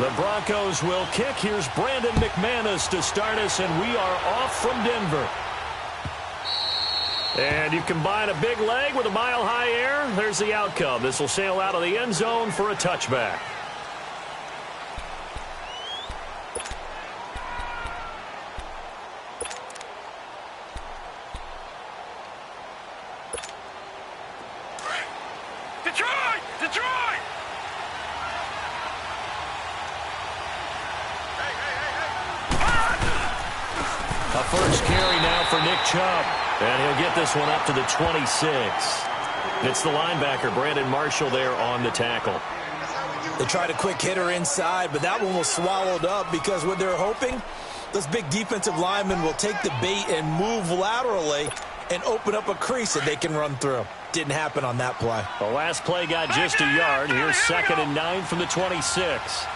The Broncos will kick. Here's Brandon McManus to start us, and we are off from Denver. And you combine a big leg with a mile-high air, there's the outcome. This will sail out of the end zone for a touchback. A first carry now for Nick Chubb. And he'll get this one up to the 26. It's the linebacker, Brandon Marshall, there on the tackle. They tried a quick hitter inside, but that one was swallowed up because what they're hoping, those big defensive linemen will take the bait and move laterally and open up a crease that they can run through. Didn't happen on that play. The last play got just a yard. Here's 2nd and 9 from the 26.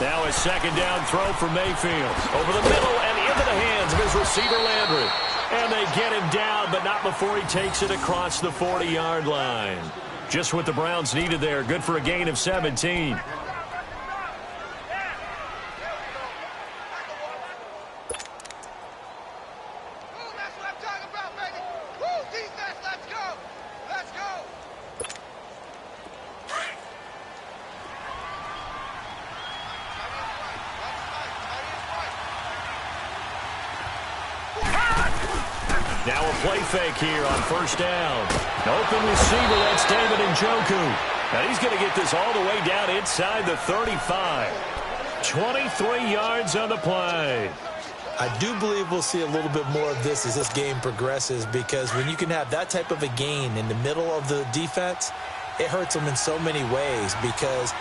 Now a second down throw for Mayfield. Over the middle and into the hands of his receiver, Landry. And they get him down, but not before he takes it across the 40-yard line. Just what the Browns needed there. Good for a gain of 17. Now a play fake here on first down. Open receiver, that's David Njoku. And he's going to get this all the way down inside the 35. 23 yards on the play. I do believe we'll see a little bit more of this as this game progresses, because when you can have that type of a gain in the middle of the defense, it hurts them in so many ways, because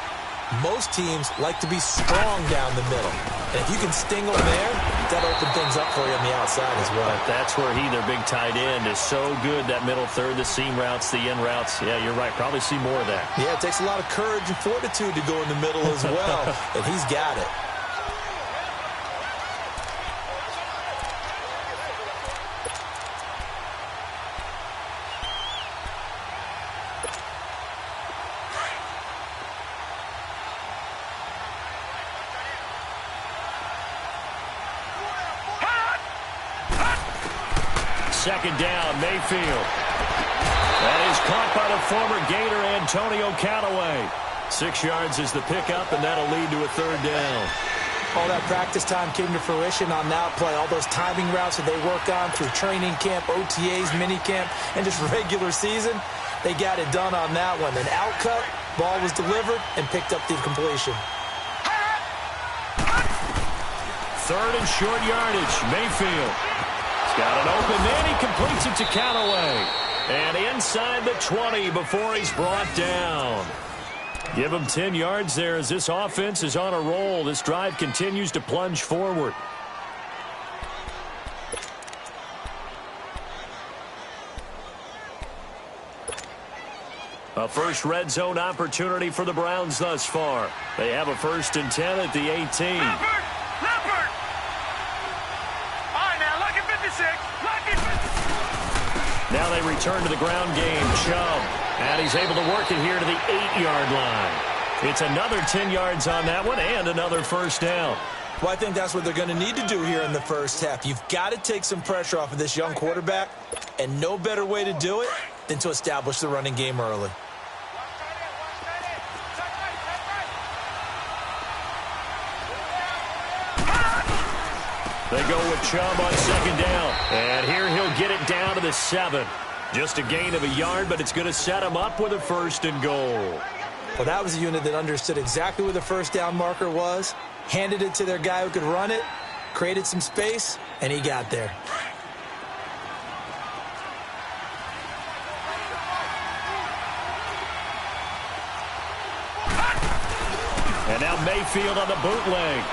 most teams like to be strong down the middle. And if you can sting them there, that'll open things up for you on the outside as well. But that's where their big tight end, is so good, that middle third, the seam routes, the in routes. Yeah, you're right. Probably see more of that. Yeah, it takes a lot of courage and fortitude to go in the middle as well. And he's got it. Second down, Mayfield. That is caught by the former Gator, Antonio Callaway. 6 yards is the pickup, and that'll lead to a third down. All that practice time came to fruition on that play. All those timing routes that they work on through training camp, OTAs, minicamp, and just regular season, they got it done on that one. An out cut, ball was delivered, and picked up the completion. Third and short yardage, Mayfield. He's got an open man. He completes it to Callaway. And inside the 20 before he's brought down. Give him 10 yards there as this offense is on a roll. This drive continues to plunge forward. A first red zone opportunity for the Browns thus far. They have a 1st and 10 at the 18. Now they return to the ground game. Chubb. And he's able to work it here to the 8-yard line. It's another 10 yards on that one and another first down. Well, I think that's what they're going to need to do here in the first half. You've got to take some pressure off of this young quarterback, and no better way to do it than to establish the running game early. They go with Chubb on second down. And here he'll get it down to the 7. Just a gain of a yard, but it's going to set him up with a 1st and goal. Well, that was a unit that understood exactly where the first down marker was, handed it to their guy who could run it, created some space, and he got there. And now Mayfield on the bootleg.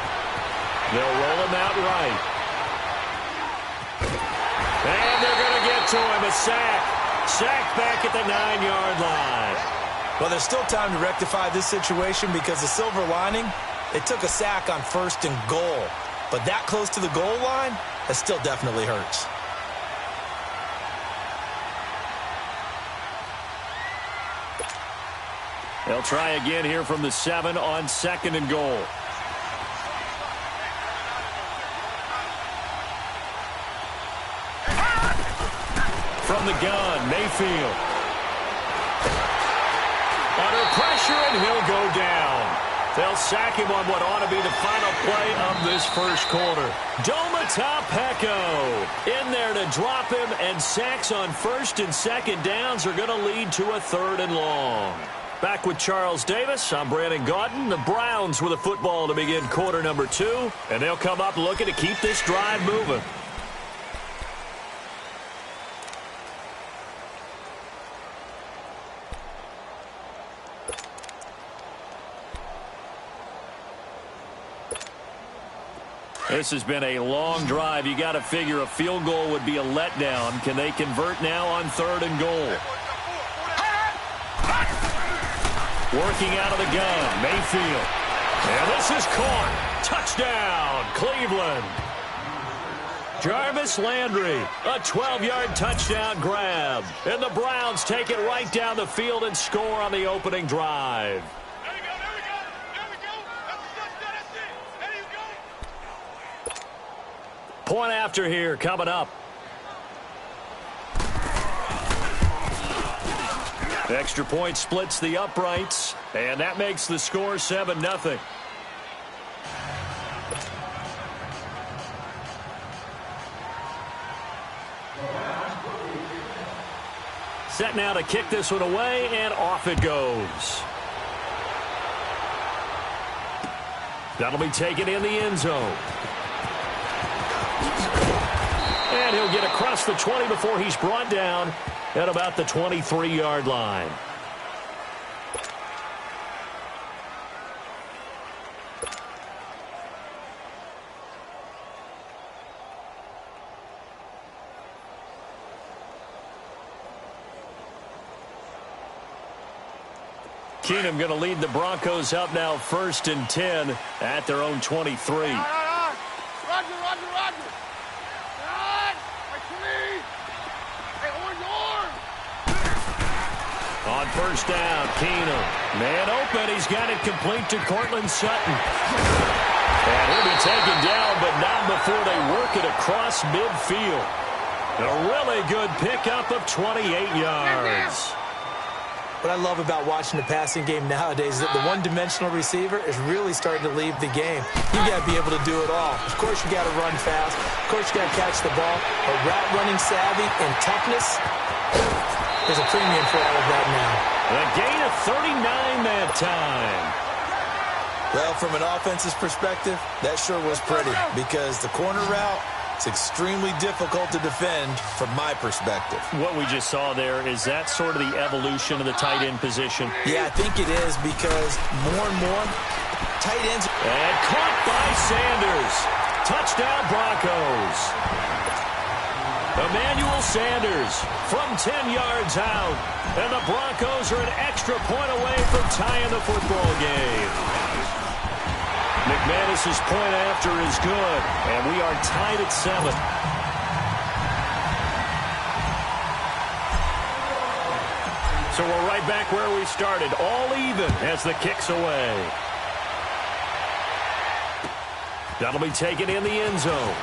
They'll roll him out right. And they're going to get to him. A sack. Sack back at the 9-yard line. Well, there's still time to rectify this situation, because the silver lining, they took a sack on 1st and goal. But that close to the goal line, that still definitely hurts. They'll try again here from the 7 on 2nd and goal. From the gun, Mayfield. Under pressure, and he'll go down. They'll sack him on what ought to be the final play of this first quarter. Domata Peko in there to drop him, and sacks on 1st and 2nd downs are going to lead to a 3rd and long. Back with Charles Davis, I'm Brandon Gaudin. The Browns with a football to begin quarter number 2, and they'll come up looking to keep this drive moving. This has been a long drive. You got to figure a field goal would be a letdown. Can they convert now on 3rd and goal? Working out of the gun, Mayfield. And this is caught. Touchdown, Cleveland. Jarvis Landry, a 12-yard touchdown grab. And the Browns take it right down the field and score on the opening drive. Point after here coming up. Extra point splits the uprights, and that makes the score 7-0. Set now to kick this one away, and off it goes. That'll be taken in the end zone. And he'll get across the 20 before he's brought down at about the 23-yard line. Keenum going to lead the Broncos up now 1st and 10 at their own 23. On 1st down, Keenum. Man open. He's got it complete to Cortland Sutton. And he'll be taken down, but not before they work it across midfield. A really good pickup of 28 yards. What I love about watching the passing game nowadays is that the one-dimensional receiver is really starting to leave the game. You got to be able to do it all. Of course, you got to run fast. Of course, you got to catch the ball. But route running savvy and toughness, there's a premium for all of that now. A gain of 39 that time. Well, from an offense's perspective, that sure was pretty because the corner route, it's extremely difficult to defend from my perspective. What we just saw there, is that sort of the evolution of the tight end position? Yeah, I think it is because more and more tight ends. And caught by Sanders. Touchdown Broncos. Emmanuel Sanders from 10 yards out. And the Broncos are an extra point away from tying the football game. McManus's point after is good, and we are tied at 7. So we're right back where we started, all even as the kick's away. That'll be taken in the end zone.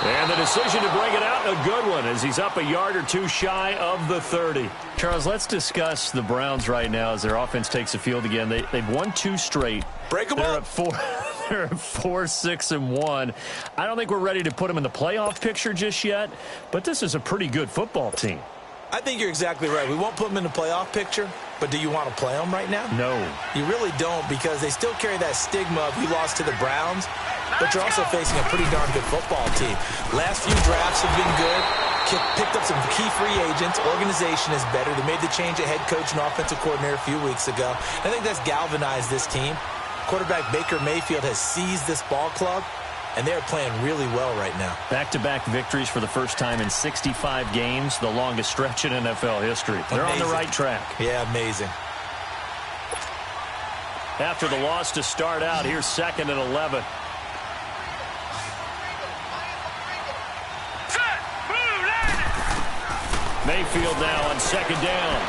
And the decision to bring it out, a good one, as he's up a yard or two shy of the 30. Charles, let's discuss the Browns right now as their offense takes the field again. They've won 2 straight. Break them They're up. They're at 4-6-1. I don't think we're ready to put them in the playoff picture just yet, but this is a pretty good football team. I think you're exactly right. We won't put them in the playoff picture, but do you want to play them right now? No. You really don't, because they still carry that stigma of you lost to the Browns, but you're also facing a pretty darn good football team. Last few drafts have been good. Picked up some key free agents. Organization is better. They made the change at head coach and offensive coordinator a few weeks ago. I think that's galvanized this team. Quarterback Baker Mayfield has seized this ball club, and they're playing really well right now. Back-to-back victories for the first time in 65 games, the longest stretch in NFL history. They're Amazing. on the right track. Yeah, amazing. After the loss to start out, here's 2nd and 11. Mayfield now on 2nd down.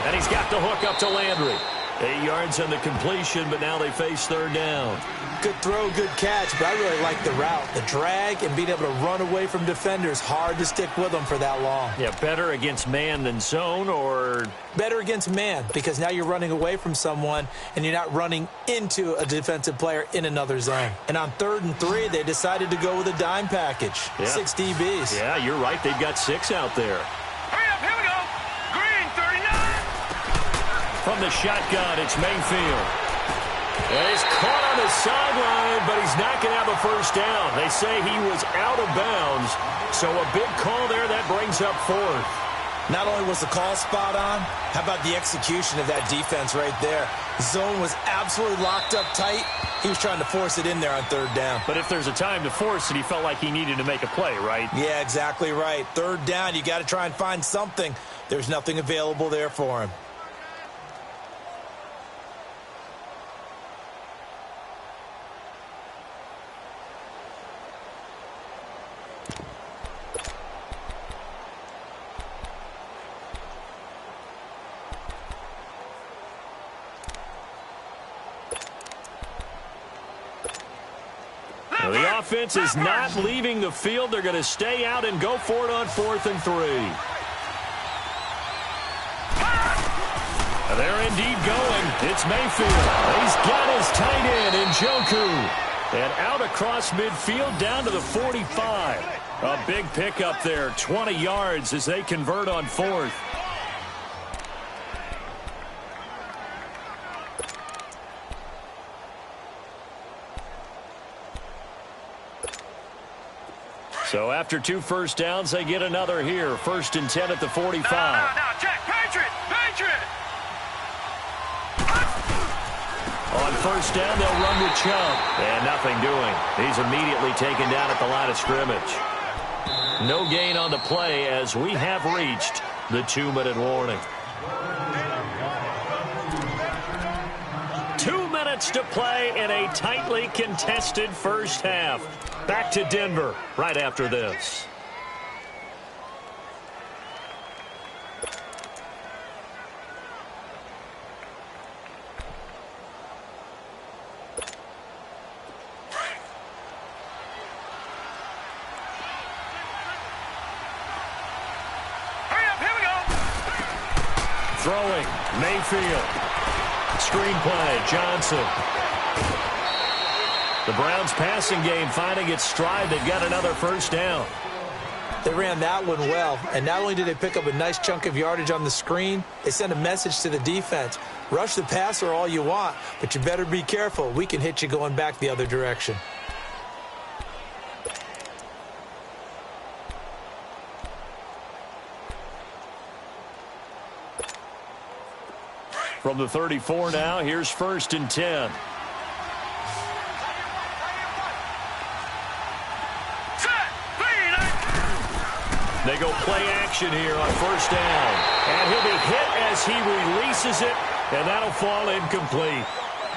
And he's got the hook up to Landry. 8 yards on the completion, but now they face third down. Good throw, good catch, but I really like the route. The drag and being able to run away from defenders, hard to stick with them for that long. Yeah, better against man than zone, or? Better against man, because now you're running away from someone and you're not running into a defensive player in another zone. And on 3rd and 3, they decided to go with a dime package. Yeah. 6 DBs. Yeah, you're right. They've got 6 out there. Hurry up, here we go. Green, 39. From the shotgun, it's Mayfield. And he's caught on the sideline, but he's not going to have a first down. They say he was out of bounds, so a big call there. That brings up 4th. Not only was the call spot on, how about the execution of that defense right there? Zone was absolutely locked up tight. He was trying to force it in there on 3rd down. But if there's a time to force it, he felt like he needed to make a play, right? Yeah, exactly right. 3rd down, you got to try and find something. There's nothing available there for him. The offense is not leaving the field. They're going to stay out and go for it on 4th and 3. They're indeed going. It's Mayfield. He's got his tight end, Njoku. And out across midfield down to the 45. A big pickup there, 20 yards as they convert on 4th. So after 2 first downs, they get another here. 1st and 10 at the 45. Now, check. Patriot. On 1st down, they'll run with Chubb. And nothing doing. He's immediately taken down at the line of scrimmage. No gain on the play as we have reached the 2-minute warning. 2 minutes to play in a tightly contested first half. Back to Denver right after this. Hurry up, here we go. Throwing, Mayfield. Screenplay, Johnson. The Browns passing game finding its stride. They've got another first down. They ran that one well, and not only did they pick up a nice chunk of yardage on the screen, they sent a message to the defense. Rush the passer all you want, but you better be careful. We can hit you going back the other direction. From the 34 now, here's 1st and 10. They go play action here on 1st down. And he'll be hit as he releases it, and that'll fall incomplete.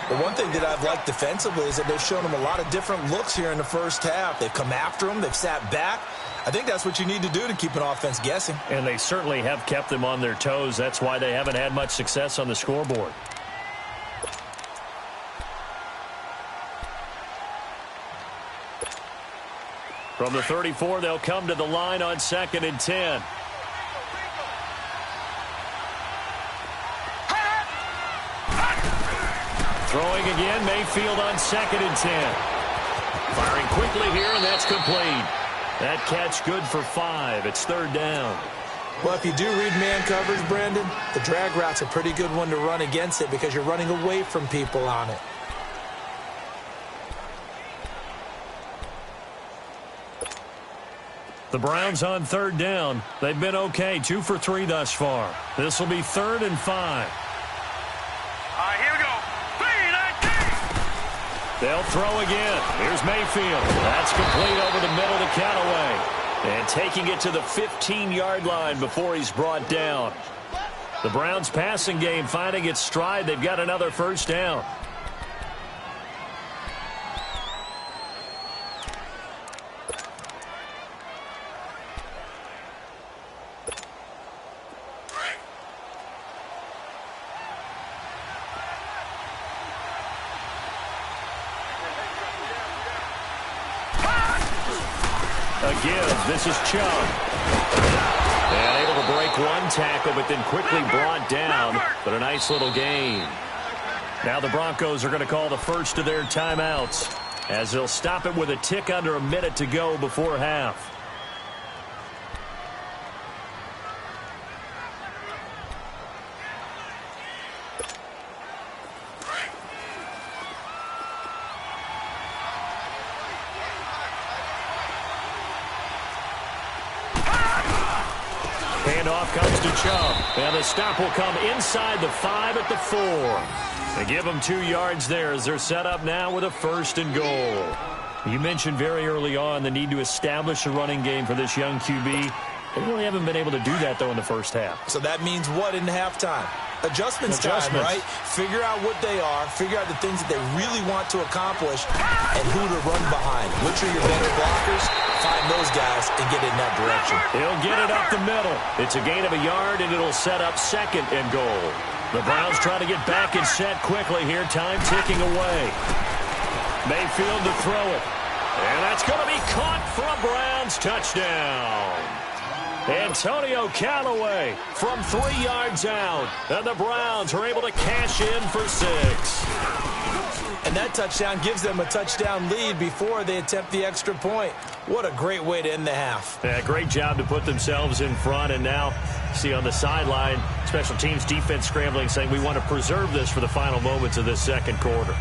The one thing that I've liked defensively is that they've shown him a lot of different looks here in the first half. They've come after him. They've sat back. I think that's what you need to do to keep an offense guessing. And they certainly have kept them on their toes. That's why they haven't had much success on the scoreboard. From the 34, they'll come to the line on 2nd and 10. Throwing again, Mayfield on 2nd and 10. Firing quickly here, and that's complete. That catch good for 5. It's 3rd down. Well, if you do read man coverage, Brandon, the drag route's a pretty good one to run against it because you're running away from people on it. The Browns on 3rd down. They've been okay, 2 for 3 thus far. This will be 3rd and 5. Here we go. 3-19. They'll throw again. Here's Mayfield. That's complete over the middle to Callaway. And taking it to the 15-yard line before he's brought down. The Browns passing game finding its stride. They've got another first down. A give. This is Chubb. And able to break one tackle, but then quickly brought down. But a nice little gain. Now the Broncos are going to call the first of their timeouts, as they'll stop it with a tick under a minute to go before half. Handoff comes to Chubb. And the stop will come inside the 5 at the 4. They give them 2 yards there as they're set up now with a 1st and goal. You mentioned very early on the need to establish a running game for this young QB. They really haven't been able to do that, though, in the first half. So that means what in halftime? Adjustments time, right? Figure out what they are, figure out the things that they really want to accomplish, and who to run behind. Which are your better blockers? Find those guys and get in that direction. He'll get it up the middle. It's a gain of a yard, and it'll set up 2nd and goal. The Browns trying to get back and set quickly here. Time ticking away. Mayfield to throw it. And that's going to be caught for a Browns touchdown. Antonio Callaway from 3 yards out. And the Browns are able to cash in for 6. And that touchdown gives them a touchdown lead before they attempt the extra point. What a great way to end the half. Yeah, great job to put themselves in front. And now, see on the sideline, special teams defense scrambling, saying we want to preserve this for the final moments of this 2nd quarter.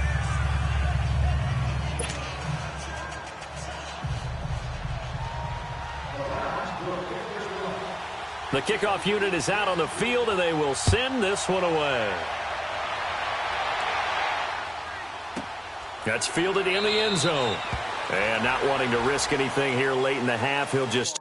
The kickoff unit is out on the field, and they will send this one away. That's fielded in the end zone. And not wanting to risk anything here late in the half, he'll just...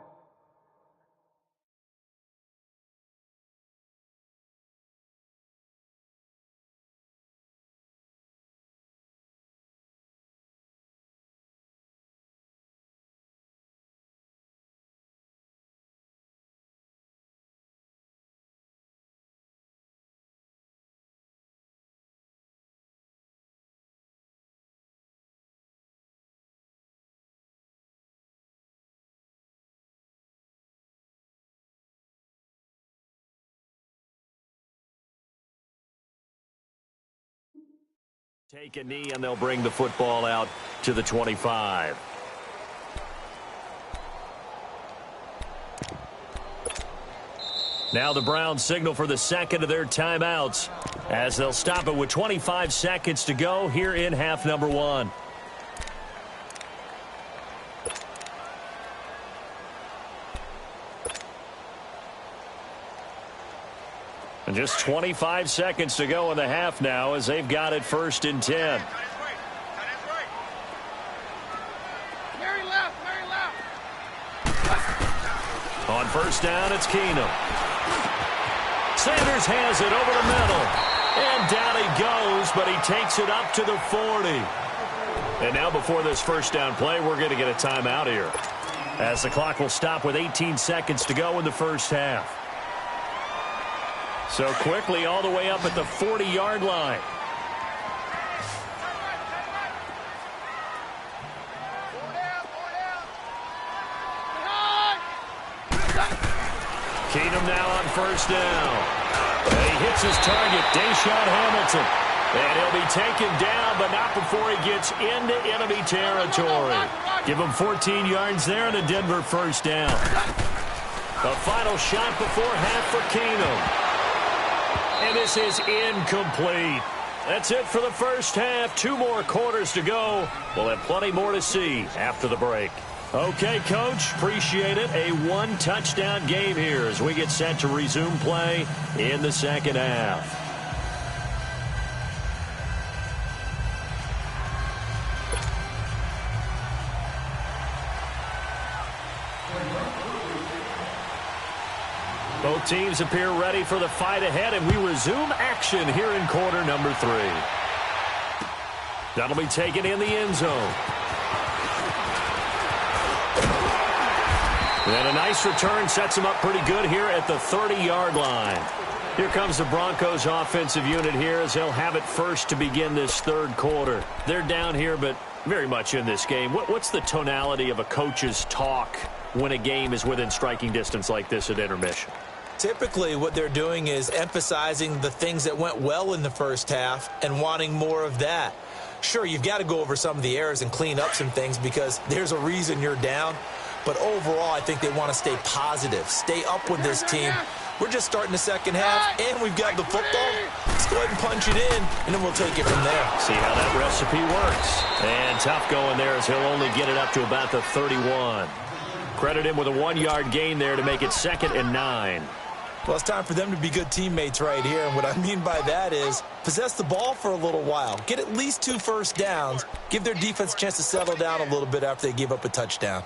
take a knee, and they'll bring the football out to the 25. Now the Browns signal for the 2nd of their timeouts, as they'll stop it with 25 seconds to go here in half number 1. And just 25 seconds to go in the half now, as they've got it 1st and 10. On 1st down, it's Keenum. Sanders has it over the middle. And down he goes, but he takes it up to the 40. And now before this 1st down play, we're going to get a timeout here, as the clock will stop with 18 seconds to go in the 1st half. So quickly all the way up at the 40-yard line. Keenum now on 1st down. And he hits his target, Deshaun Hamilton. And he'll be taken down, but not before he gets into enemy territory. Give him 14 yards there and a Denver 1st down. The final shot before half for Keenum. And this is incomplete. That's it for the 1st half. 2 more quarters to go. We'll have plenty more to see after the break. Okay, Coach, appreciate it. A 1-touchdown game here as we get set to resume play in the 2nd half. Both teams appear ready for the fight ahead, and we resume action here in quarter number 3. That'll be taken in the end zone. And a nice return sets them up pretty good here at the 30-yard line. Here comes the Broncos offensive unit here as they'll have it first to begin this 3rd quarter. They're down here, but very much in this game. What's the tonality of a coach's talk when a game is within striking distance like this at intermission? Typically, what they're doing is emphasizing the things that went well in the first half and wanting more of that. Sure, you've got to go over some of the errors and clean up some things because there's a reason you're down. But overall, I think they want to stay positive, stay up with this team. We're just starting the second half, and we've got the football. Let's go ahead and punch it in, and then we'll take it from there. See how that recipe works. And tough going there as he'll only get it up to about the 31. Credit him with a 1-yard gain there to make it 2nd and 9. Well, it's time for them to be good teammates right here. And what I mean by that is possess the ball for a little while. Get at least 2 first downs. Give their defense a chance to settle down a little bit after they give up a touchdown.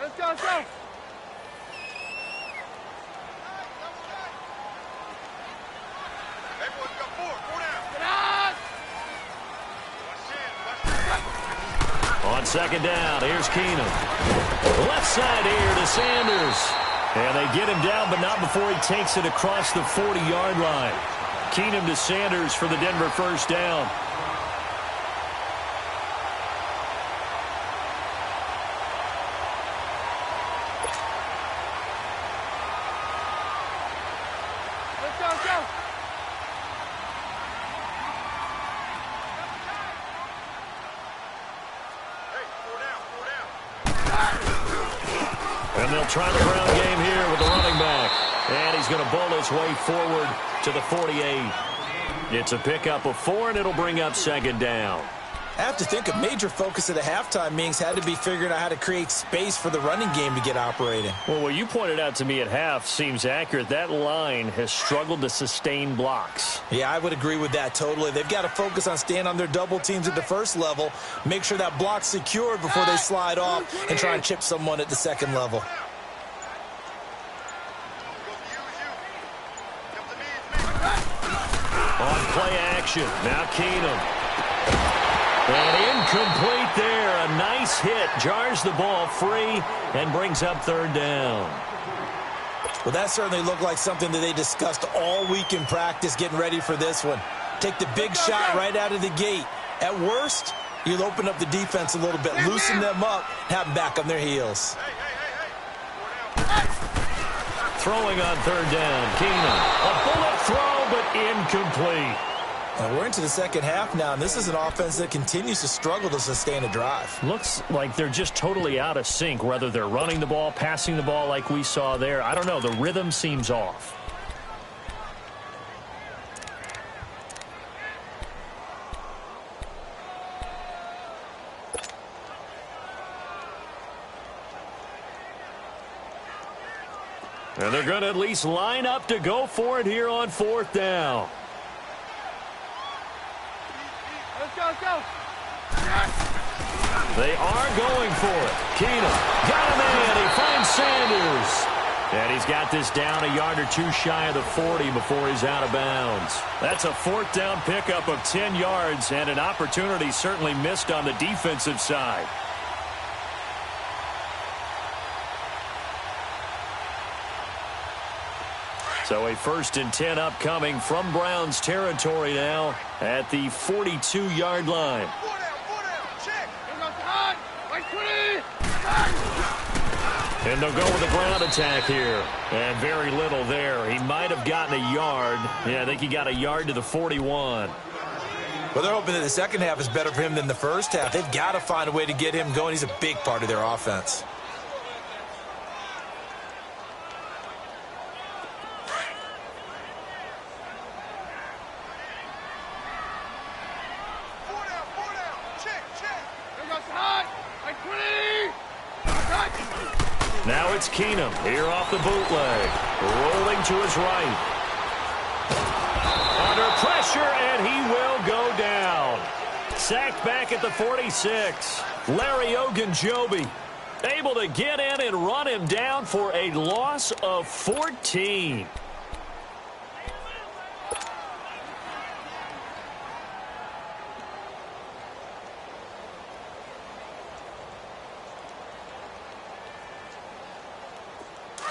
Let's go, let's go. On 2nd down, here's Keenum. Left side here to Sanders. And they get him down, but not before he takes it across the 40-yard line. Keenum to Sanders for the Denver first down. Let's go, let's go. And they'll try the ground game here with the running back. And he's going to bowl his way forward to the 48. It's a pickup of 4, and it'll bring up 2nd down. I have to think a major focus of the halftime meetings had to be figuring out how to create space for the running game to get operating. Well, what you pointed out to me at half seems accurate. That line has struggled to sustain blocks. Yeah, I would agree with that totally. They've got to focus on staying on their double teams at the first level, make sure that block's secured before they slide off and try and chip someone at the second level. On play action, now Keenum. And incomplete there. A nice hit. Jars the ball free and brings up 3rd down. Well, that certainly looked like something that they discussed all week in practice getting ready for this one. Take the big shot right out of the gate. At worst, you'll open up the defense a little bit, loosen them up, have them back on their heels. Throwing on 3rd down, Keenum. A bullet throw, but incomplete. And we're into the second half now, and this is an offense that continues to struggle to sustain a drive. Looks like they're just totally out of sync, whether they're running the ball, passing the ball like we saw there. I don't know. The rhythm seems off. And they're going to at least line up to go for it here on 4th down. Let's go, let's go. They are going for it. Keenum got him in. He finds Sanders. And he's got this down a yard or 2 shy of the 40 before he's out of bounds. That's a 4th down pickup of 10 yards and an opportunity certainly missed on the defensive side. So a 1st and 10 upcoming from Browns territory now at the 42-yard line. And they'll go with a ground attack here. And very little there. He might have gotten a yard. Yeah, I think he got a yard to the 41. Well, they're hoping that the second half is better for him than the first half. They've got to find a way to get him going. He's a big part of their offense. Now it's Keenum here off the bootleg. Rolling to his right. Under pressure, and he will go down. Sacked back at the 46. Larry Ogunjobi able to get in and run him down for a loss of 14.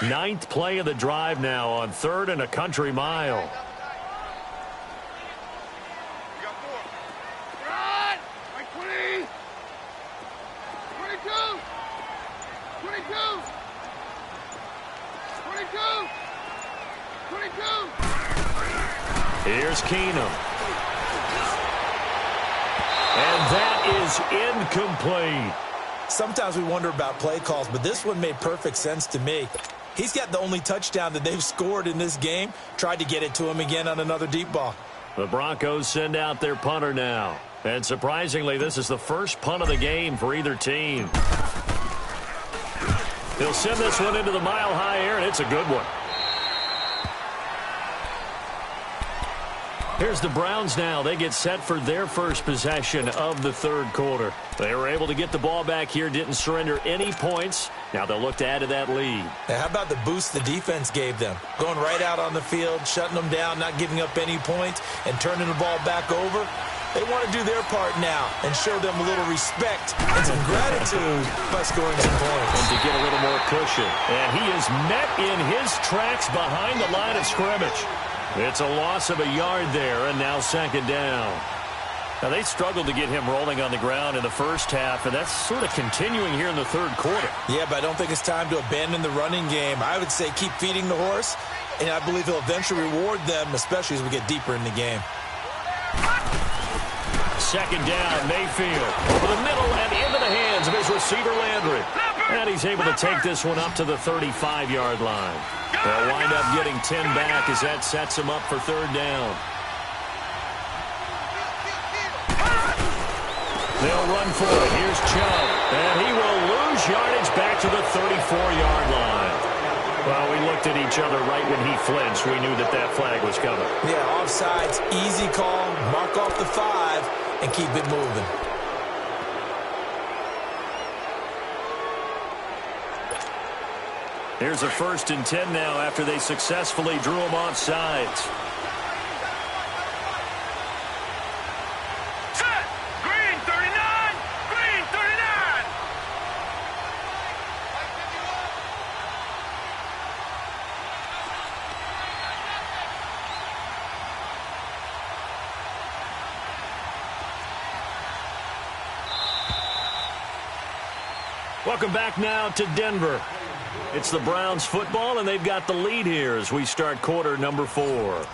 Ninth play of the drive now on 3rd and a country mile. Here's Keenum. And that is incomplete. Sometimes we wonder about play calls, but this one made perfect sense to me. He's got the only touchdown that they've scored in this game. Tried to get it to him again on another deep ball. The Broncos send out their punter now. And surprisingly, this is the first punt of the game for either team. He'll send this one into the mile-high air, and it's a good one. Here's the Browns now. They get set for their first possession of the third quarter. They were able to get the ball back here, didn't surrender any points. Now they'll look to add to that lead. Now, how about the boost the defense gave them? Going right out on the field, shutting them down, not giving up any points, and turning the ball back over. They want to do their part now and show them a little respect and some gratitude by scoring some points. And to get a little more cushion. And he is met in his tracks behind the line of scrimmage. It's a loss of a yard there, and now second down. Now, they struggled to get him rolling on the ground in the first half, and that's sort of continuing here in the third quarter. Yeah, but I don't think it's time to abandon the running game. I would say keep feeding the horse, and I believe he'll eventually reward them, especially as we get deeper in the game. Second down, Mayfield over the middle and into the hands of his receiver, Landry. And he's able to take this one up to the 35-yard line. They'll wind up getting 10 back as that sets him up for third down. They'll run for it. Here's Chubb. And he will lose yardage back to the 34-yard line. Well, we looked at each other right when he flinched. We knew that that flag was coming. Yeah, offsides, easy call, mark off the 5, and keep it moving. Here's a 1st and 10 now after they successfully drew him off sides. Set! Green 39! Green 39! Welcome back now to Denver. It's the Browns football, and they've got the lead here as we start quarter number 4.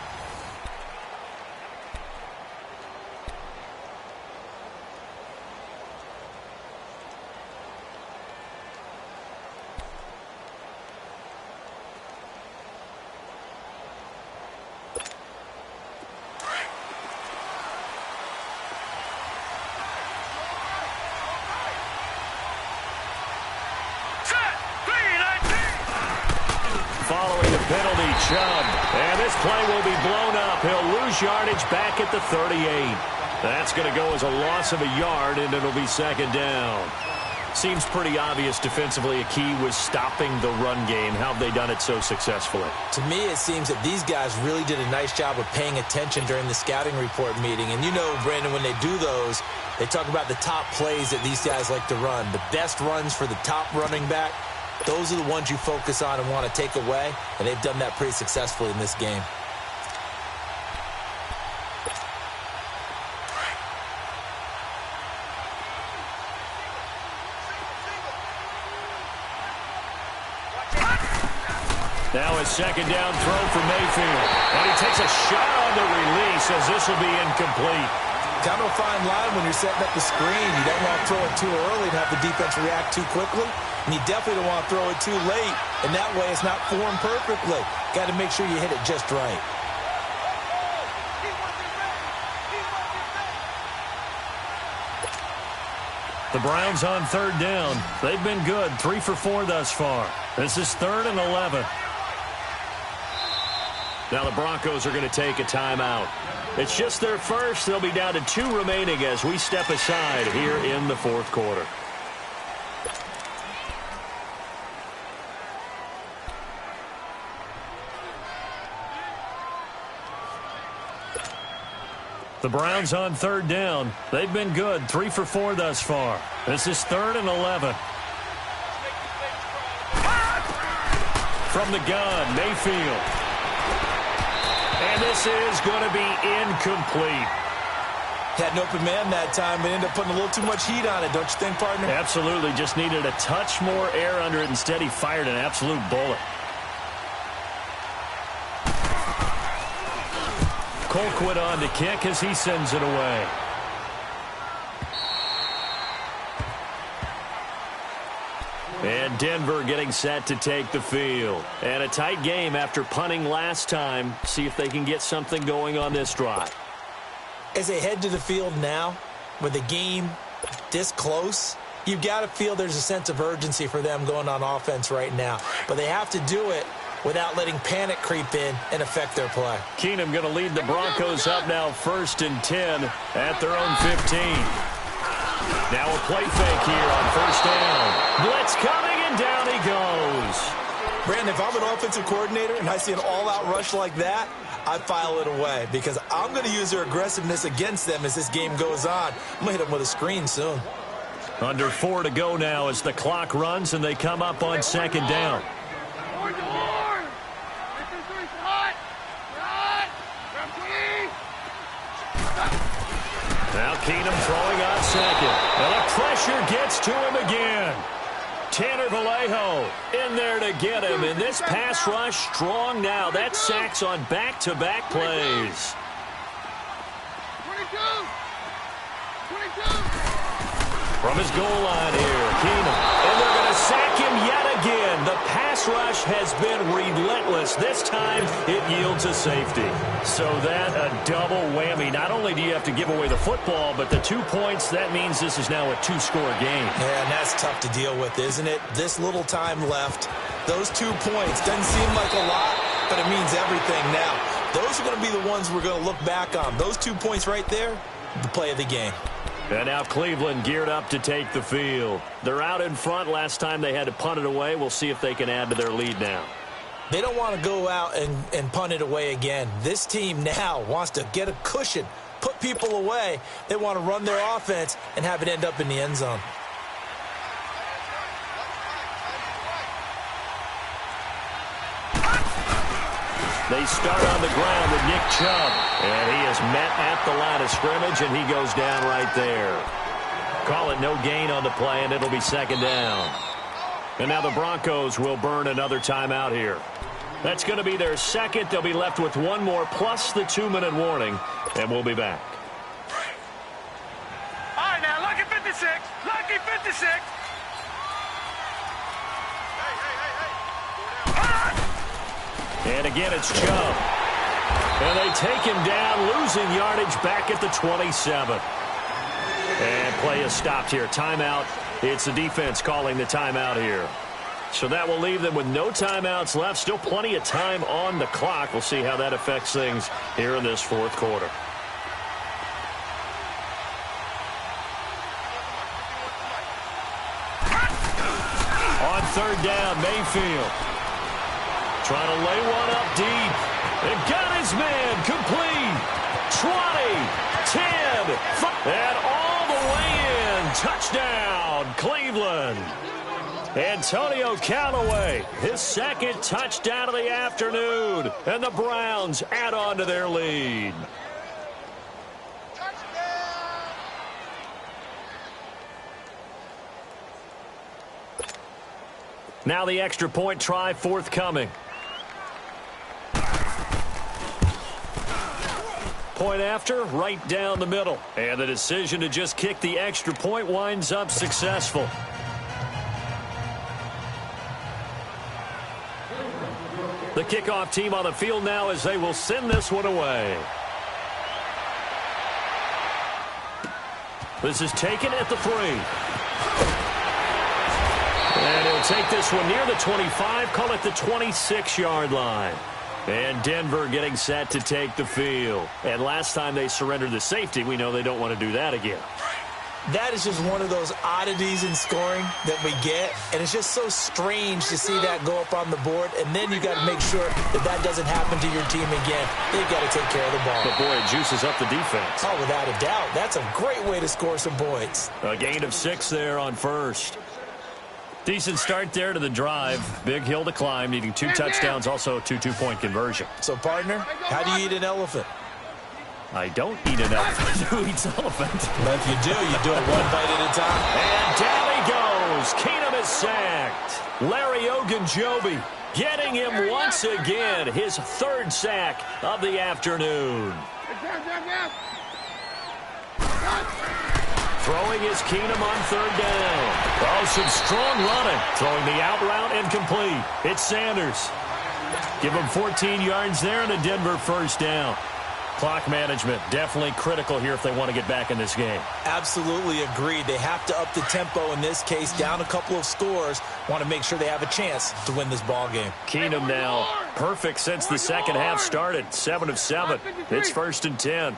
Following the penalty, Chubb. And this play will be blown up. He'll lose yardage back at the 38. That's going to go as a loss of a yard, and it'll be second down. Seems pretty obvious defensively a key was stopping the run game. How have they done it so successfully? To me, it seems that these guys really did a nice job of paying attention during the scouting report meeting. And you know, Brandon, when they do those, they talk about the top plays that these guys like to run. The best runs for the top running back. Those are the ones you focus on and want to take away, and they've done that pretty successfully in this game. Now a second down throw for Mayfield. And he takes a shot on the release as this will be incomplete. Kind of a fine line when you're setting up the screen. You don't want to throw it too early and have the defense react too quickly. And you definitely don't want to throw it too late. And that way it's not formed perfectly. Got to make sure you hit it just right. The Browns on third down. They've been good. 3 for 4 thus far. This is 3rd and 11. Now the Broncos are going to take a timeout. It's just their first. They'll be down to 2 remaining as we step aside here in the fourth quarter. The Browns on third down. They've been good. 3 for 4 thus far. This is 3rd and 11. From the gun, Mayfield. And this is going to be incomplete. Had an open man that time, but ended up putting a little too much heat on it, don't you think, partner? Absolutely. Just needed a touch more air under it. Instead, he fired an absolute bullet. Colquitt on to kick as he sends it away. And Denver getting set to take the field. And a tight game after punting last time. See if they can get something going on this drive. As they head to the field now, with the game this close, you've got to feel there's a sense of urgency for them going on offense right now. But they have to do it without letting panic creep in and affect their play. Keenum going to lead the Broncos up now 1st and 10 at their own 15. Now a play fake here on 1st down. Blitz coming, and down he goes. Brandon, if I'm an offensive coordinator and I see an all-out rush like that, I file it away because I'm going to use their aggressiveness against them as this game goes on. I'm going to hit them with a screen soon. Under 4 to go now as the clock runs and they come up on 2nd down. Now Keenum throwing on 2nd. And the pressure gets to him again. Tanner Vallejo in there to get him. And this pass rush strong now. That sacks on back-to-back plays. 22. From his goal line here, Keenum. And they're going to sack him yet again. The pass rush has been relentless. This time it yields a safety. So that a double whammy. Not only do you have to give away the football, but the 2 points, that means this is now a 2-score game. Yeah, and that's tough to deal with, isn't it? This little time left. Those 2 points doesn't seem like a lot, but it means everything now. Those are going to be the ones we're going to look back on. Those 2 points right there, the play of the game. And now Cleveland geared up to take the field. They're out in front. Last time they had to punt it away. We'll see if they can add to their lead now. They don't want to go out and punt it away again. This team now wants to get a cushion, put people away. They want to run their offense and have it end up in the end zone. They start on the ground with Nick Chubb. And he is met at the line of scrimmage, and he goes down right there. Call it no gain on the play, and it'll be 2nd down. And now the Broncos will burn another timeout here. That's going to be their 2nd. They'll be left with 1 more plus the 2-minute warning, and we'll be back. All right, now, lucky 56. Lucky 56. And again, it's Chubb. And they take him down, losing yardage back at the 27. And play is stopped here. Timeout. It's the defense calling the timeout here. So that will leave them with no timeouts left. Still plenty of time on the clock. We'll see how that affects things here in this 4th quarter. On 3rd down, Mayfield. Trying to lay one up deep. And got his man complete. 20, 10, 5, and all the way in. Touchdown, Cleveland. Antonio Callaway, his 2nd touchdown of the afternoon. And the Browns add on to their lead. Now the extra point try forthcoming. Point after, right down the middle. And the decision to just kick the extra point winds up successful. The kickoff team on the field now as they will send this one away. This is taken at the 3. And he'll take this one near the 25, call it the 26-yard line. And Denver getting set to take the field. And last time they surrendered the safety, we know they don't want to do that again. That is just one of those oddities in scoring that we get. And it's just so strange to see that go up on the board. And then you got to make sure that that doesn't happen to your team again. They've got to take care of the ball. But, boy, it juices up the defense. Oh, without a doubt. That's a great way to score some points. A gain of 6 there on 1st. Decent start there to the drive. Big hill to climb, needing 2 touchdowns, also a 2 two-point conversion. So, partner, how do you eat an elephant? I don't eat enough to eat elephant. But if you do it one bite at a time. And down he goes. Keenum is sacked. Larry Ogunjobi getting him once again. His third sack of the afternoon. Throwing is Keenum on third down. Oh, some strong running. Throwing the out route incomplete. It's Sanders. Give him 14 yards there and a Denver first down. Clock management definitely critical here if they want to get back in this game. Absolutely agreed. They have to up the tempo in this case, down a couple of scores. Want to make sure they have a chance to win this ball game. Keenum now perfect since the second half started. 7 of 7. It's 1st and 10.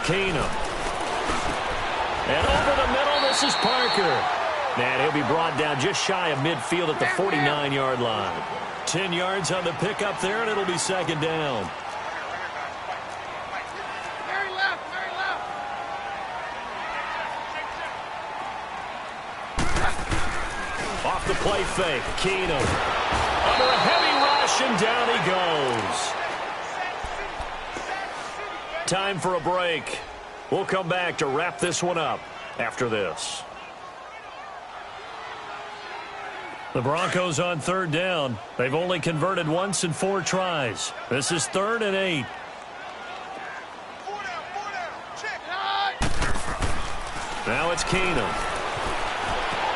Keenum. And over the middle, this is Parker. And he'll be brought down just shy of midfield at the 49-yard line. 10 yards on the pickup there, and it'll be second down. Very left. Off the play fake, Keenum. Under a heavy rush, and down he goes. Time for a break. We'll come back to wrap this one up after this. The Broncos on third down. They've only converted once in 4 tries. This is 3rd and 8. Now it's Keenum.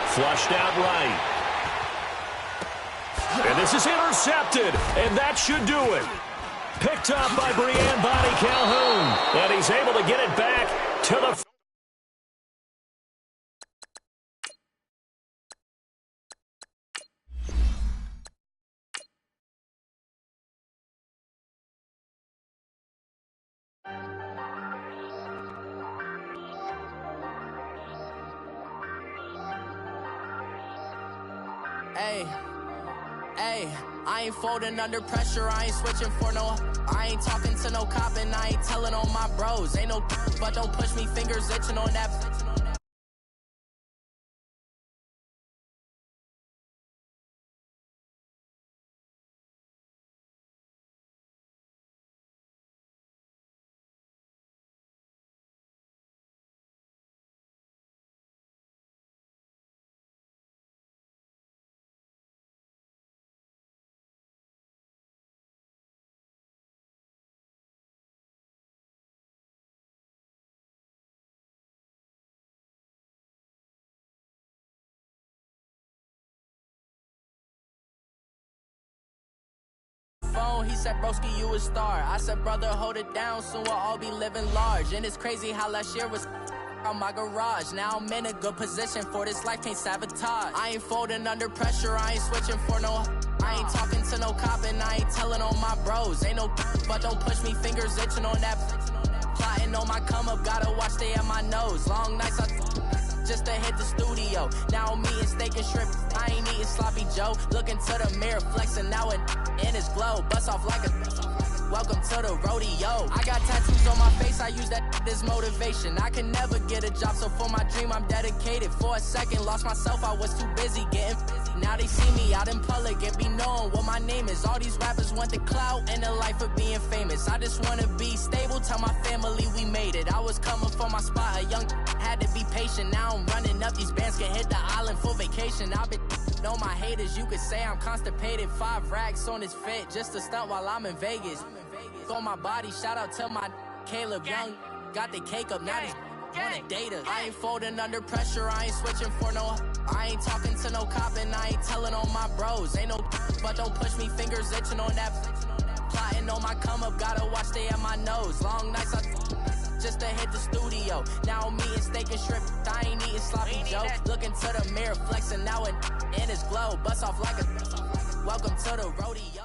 Flushed out right. And this is intercepted, and that should do it. Picked up by Breanne Bonnie Calhoun, and he's able to get it back to the... Hey, I ain't folding under pressure, I ain't switching for no... I ain't talking to no cop and I ain't telling on my bros. Ain't no... but don't push me, fingers itching on that... He said, broski, you a star. I said, brother, hold it down, soon we'll all be living large. And it's crazy how last year was on my garage. Now I'm in a good position for this life, can't sabotage. I ain't folding under pressure, I ain't switching for no... I ain't talking to no cop and I ain't telling on my bros. Ain't no... but don't push me, fingers itching on that... plotting on my come up, gotta watch stay at my nose. Long nights just to hit the studio. Now I'm eating steak and shrimp, I ain't eating sloppy Joe. Looking to the mirror, flexing now in his glow. Bust off like a... welcome to the rodeo. I got tattoos on my face, I use that as motivation. I can never get a job, so for my dream I'm dedicated. For a second, lost myself, I was too busy getting... now they see me out in public and be knowing what my name is. All these rappers want the clout and the life of being famous. I just wanna be stable, tell my family we made it. I was coming for my spot, a young had to be patient. Now I'm running up, these bands can hit the island for vacation. I've been on my haters, you could say I'm constipated. 5 racks on his fit, just to stunt while I'm in Vegas. On my body, shout out to my Caleb Young. Got the cake up, now these wanna date us. I ain't folding under pressure, I ain't switching for no... I ain't talking to no cop and I ain't telling on my bros. Ain't no... but don't push me, fingers itching on that... plotting on my come up, gotta watch stay at my nose. Long nights just to hit the studio. Now I'm eating steak and shrimp, I ain't eating sloppy Joe. Looking to the mirror, flexing now in his glow. Bust off like a... welcome to the rodeo.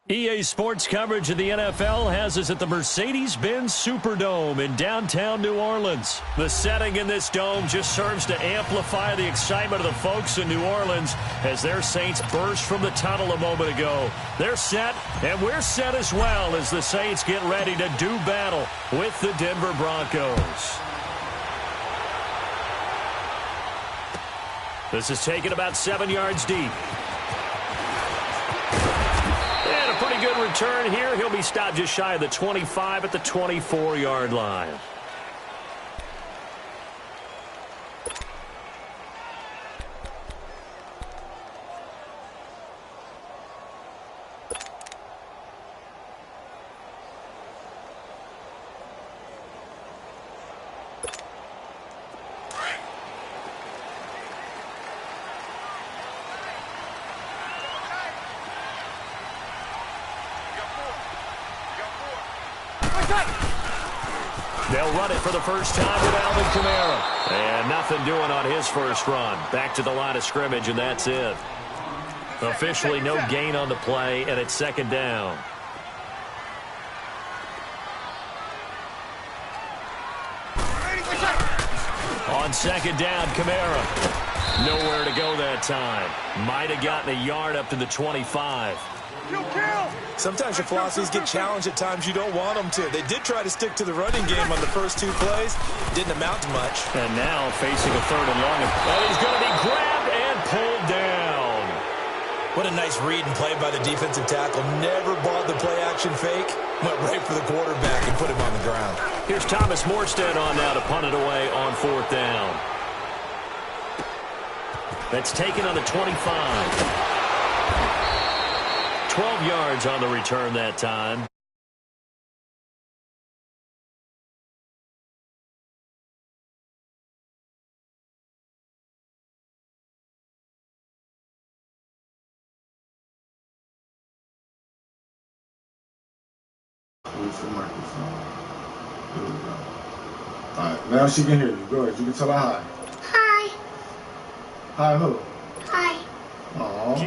EA Sports coverage of the NFL has us at the Mercedes-Benz Superdome in downtown New Orleans. The setting in this dome just serves to amplify the excitement of the folks in New Orleans as their Saints burst from the tunnel a moment ago. They're set, and we're set as well as the Saints get ready to do battle with the Denver Broncos. This is taken about 7 yards deep. pretty good return here. He'll be stopped just shy of the 25 at the 24-yard line. They'll run it for the first time with Alvin Kamara. And nothing doing on his first run. Back to the line of scrimmage, and that's it. Officially no gain on the play, and it's second down. On second down, Kamara. Nowhere to go that time. Might have gotten a yard up to the 25. Sometimes your philosophies get challenged at times you don't want them to. They did try to stick to the running game on the first 2 plays. Didn't amount to much. And now facing a third and long. And he's going to be grabbed and pulled down. What a nice read and play by the defensive tackle. Never bought the play-action fake. Went right for the quarterback and put him on the ground. Here's Thomas Morstead on now to punt it away on 4th down. That's taken on the 25. 12 yards on the return that time. All right, now she can hear you. Go ahead. You can tell her hi. Hi. Hi, who? Hi. Aww. She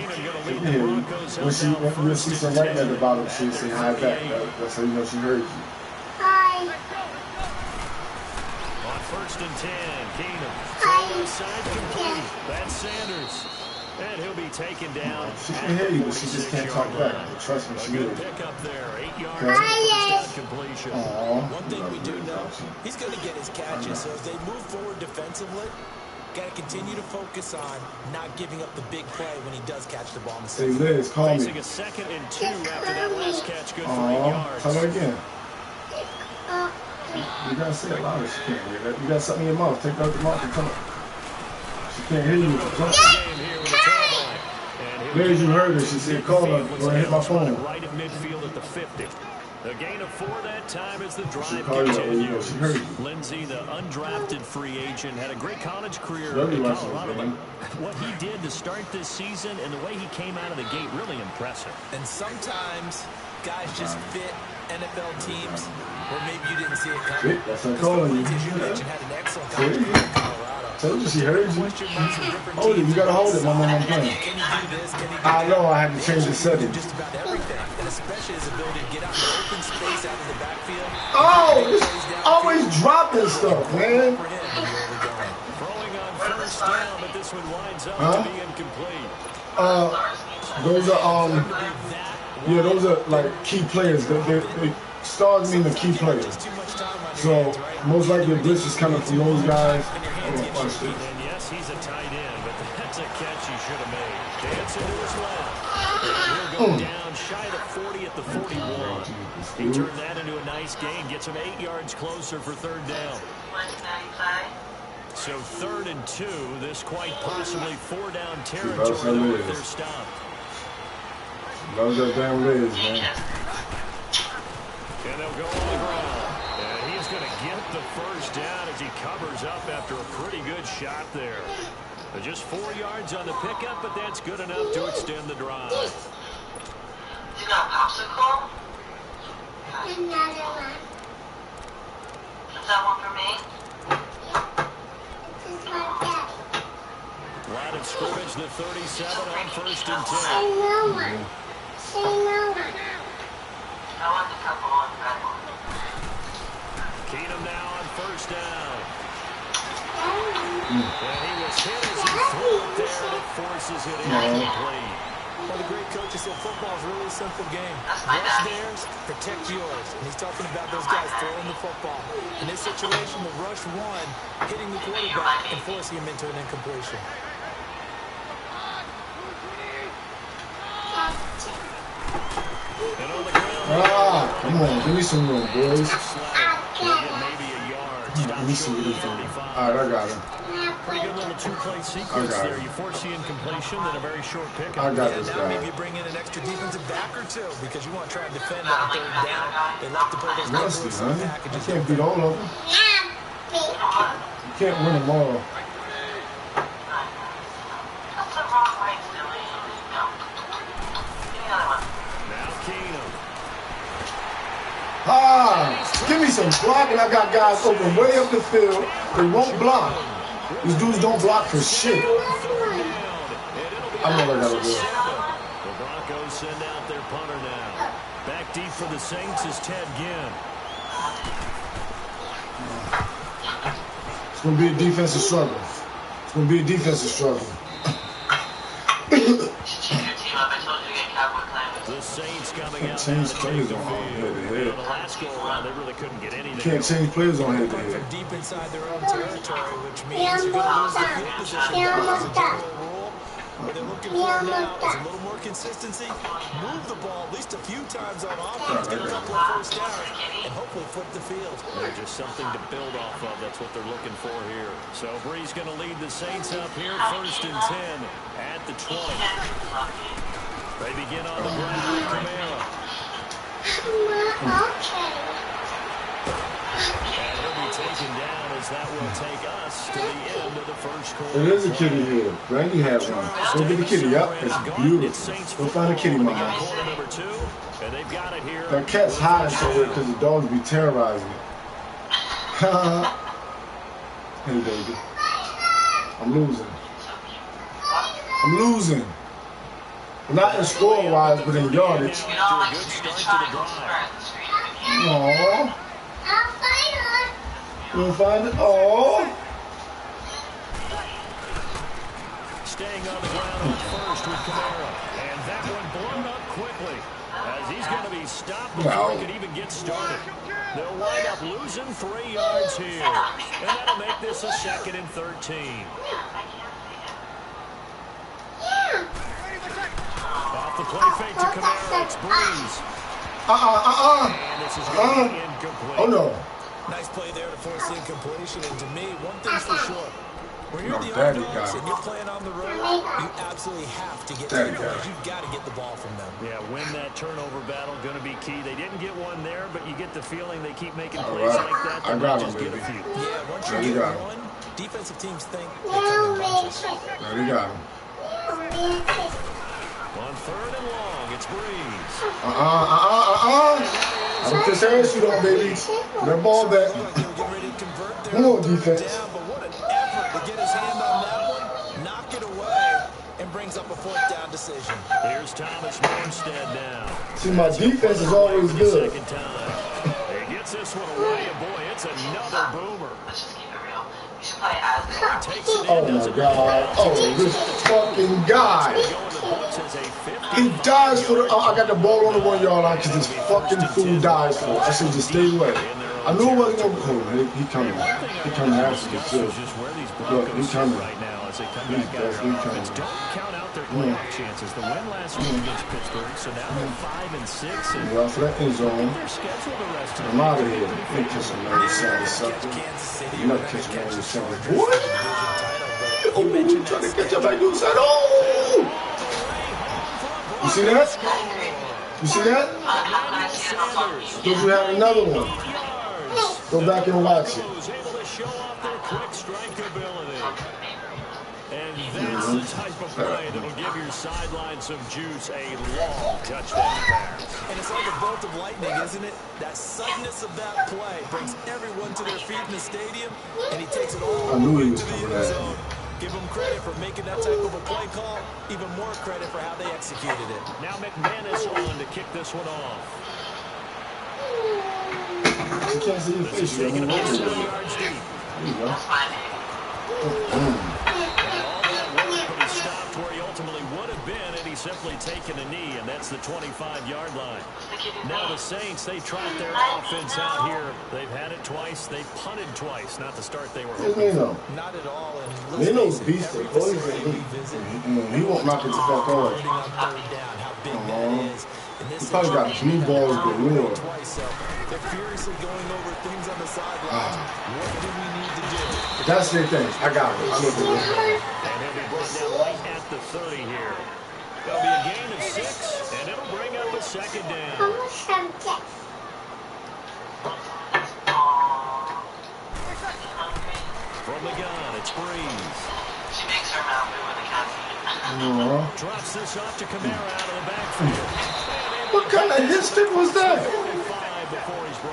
can hear you. When you see some writing at the bottom, she'll say hi back. That's how you know she heard you. Hi. On 1st and 10, Keenum. Hi. Side complete. That's Sanders. And he'll be taken down. She can hear you, but she just can't talk back. Trust me, she hears you. Pick up there. 8 yards. Hi. Completion. One thing we do know, he's going to get his catches. So as they move forward defensively, got to continue to focus on not giving up the big play when he does catch the ball. Say Liz, call me. Facing a 2nd and 2 after that last catch. Good for 8 yards. Tell her again. You gotta say it louder. She can't hear that. You got something in your mouth. Take out the mouth and tell her. She can't hear you. Liz, you heard her. She said, call her. Go ahead, hit my phone. Right at midfield at the 50. A gain of 4 that time as the drive continues. She heard you. Lindsey, the undrafted free agent, had a great college career in Colorado. But what he did to start this season and the way he came out of the gate, really impressive. And sometimes guys just fit NFL teams where maybe you didn't see it coming. That's what I'm calling you. As you mentioned, had an excellent college career in Colorado. Told you she heard you. Hold it. You gotta hold it, Mama. I'm playing. I know I had to change the setting. Just about everything, and especially his ability to get out in the open space out of the backfield. Oh, it's always dropping stuff, man. Throwing on 1st down, but this one winds up to be incomplete. Those are yeah, those are like key players. They stars mean the key players. So most likely the blitz is coming from those guys. And yes, he's a tight end, but that's a catch he should have made. Dancing to his left. He'll go down shy of the 40 at the 41. He turned that into a nice gain. Gets him 8 yards closer for 3rd down. So 3rd and 2. This quite possibly 4-down territory if they're stopped. Loves that damn Liz, man. And they'll go on the ground. And he's going to get the 1st down as he covers up after a pretty good shot there. Just 4 yards on the pickup, but that's good enough to extend the drive. You got a popsicle? Another one. Is that one for me? Just like that. Line of scrimmage, the 37 on 1st and 10. Say no one. Say no one. I want the couple on that one. Keenum now on 1st down. And he was hit as he threw it there, and it forces it incomplete. Well, the great coach said football is really a simple game. Rush theirs, protect yours. And he's talking about those guys throwing the football. In this situation, the rush one, hitting the quarterback and forcing him into an incompletion. Ah, come on, give me some room, boys. Maybe a yard. Let me see what he's doing. All right, I got him. Pretty good little two-play sequence there. You force the incompletion, then a very short pick. I got this now guy. maybe you bring in an extra defensive back or two because you want to try and defend on third down. They like to play those Nasty, numbers huh? back and I just can't beat all of them. You can't win them all. Ah, give me some blocking. I got guys open way up the field. They won't block. These dudes don't block for shit. I know what I gotta do. The Broncos send out their punter now. Back deep for the Saints is Ted Ginn. It's gonna be a defensive struggle. It's gonna be a defensive struggle. The Saints coming out. Change players on head to head. The last go around, they really couldn't get anything. You can't change players on head to head. from deep inside their own territory, which means you're going to lose the field position. As a general rule, what they're looking for now is a little more consistency. Move the ball at least a few times on offense, get a couple of first downs, and hopefully flip the field. Just something to build off of. That's what they're looking for here. So Bree's going to lead the Saints up here, 1st and 10 at the 20. They begin on the ground with Camara. And he'll be taken down as that will take us to the end of the first quarter. There is a kitty here. Randy has one. Go get the kitty. Yep, it's beautiful. Go find a kitty, mama. Number 2, and they've got it here. That cat's hiding somewhere because the dogs be terrorizing it. Hey, baby. I'm losing. I'm losing. Not in score-wise, but in yardage. Aww. You wanna find it? Aww. Staying on the ground on first with Camara. And that one blown up quickly as he's going to be stopped before he can even get started. They'll wind up losing 3 yards here. And that'll make this a 2nd and 13. Off the play fake to Camara, it's Breeze. And this is going to be incomplete. Oh, no. Nice play there to force the incompletion. And to me, one thing's for sure. When you're the Daddy offense guy. and you're playing on the road, you absolutely have to get to the yards. You've got to get the ball from them. Yeah, win that turnover battle, going to be key. They didn't get one there, but you get the feeling they keep making plays like that. I got him, just get a baby. few. Yeah, once you get one, defensive teams think they come in bunches. There you got him. On 3rd and long, it's Breeze. I don't kiss ass you don't, baby. That ball back. Come on, defense. But what an effort to get his hand on that one, knock it away, and brings up a 4th down decision. Here's Thomas Morstead now. See, my defense is always good. Second time. He gets this one away, and boy, it's another boomer. Oh, my God. Oh, this fucking guy. He dies for the... I got the ball on the 1 yard line because this fucking fool dies for it. I should just stay away. I knew it wasn't going to... Oh, he coming. He coming after me, too. Look, he coming. He's definitely coming. Don't count out their playoff chances. The win last week against Pittsburgh, so now they're 5 and 6. And well, for that end zone, they're scheduled the rest of the I'm out of here. You catch another Sunday something. You might catch another Sunday. What? Oh, you trying to catch up like you said. Oh! You see that? You see that? Don't you have another one? Go back and watch it. Able to show off their quick strike ability. And that's the type of play that'll give your sideline some juice, a long touchdown pass. And it's like a bolt of lightning, isn't it? That suddenness of that play brings everyone to their feet in the stadium, and he takes it all the way to the end zone. Give him credit for making that type of a play call, even more credit for how they executed it. Now McManus on to kick this one off. You can't see your face. You Taking don't about know 7 what it yards deep. is. There you go. But he stopped where he ultimately would have been had he simply taken a knee, and that's the 25-yard line. Now the Saints, they tried their offense out here. They've had it twice. They punted twice. Not the start they were hoping for. Not at all. And Nino's beastie. He won't knock it back on. How big that is. He probably got blue balls galore. They're furiously going over things on the sidelines. What do we need to do? That's the thing. I got it. I know the And he'll be brought down right at the 30 here. It'll be a gain of 6, and it'll bring up a second down. From the gun, it's Breeze. She makes her mouth move with a cat. Drops this off to Kamara out of the backfield. What kind of hit stick was that?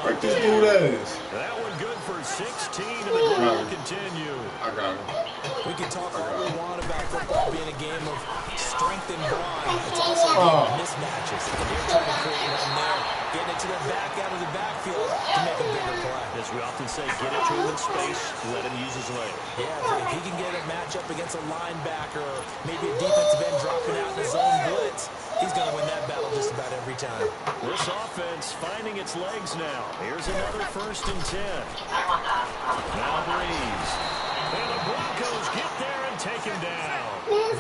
Break this dude ass. That one good for 16, and the drive will continue. I got it. We can talk all we want about football being a game of strength and brawn. It's also a game of mismatches. And you're trying to create one there, getting it to the back out of the backfield to make a bigger play. As we often say, get it to him in space, let him use his leg. Yeah, if he can get a matchup against a linebacker or maybe a defensive end dropping out in his own blitz, he's going to win that battle just about every time. This offense finding its legs now. Here's another 1st and 10. Now Breeze. And the Broncos get there and take him down. In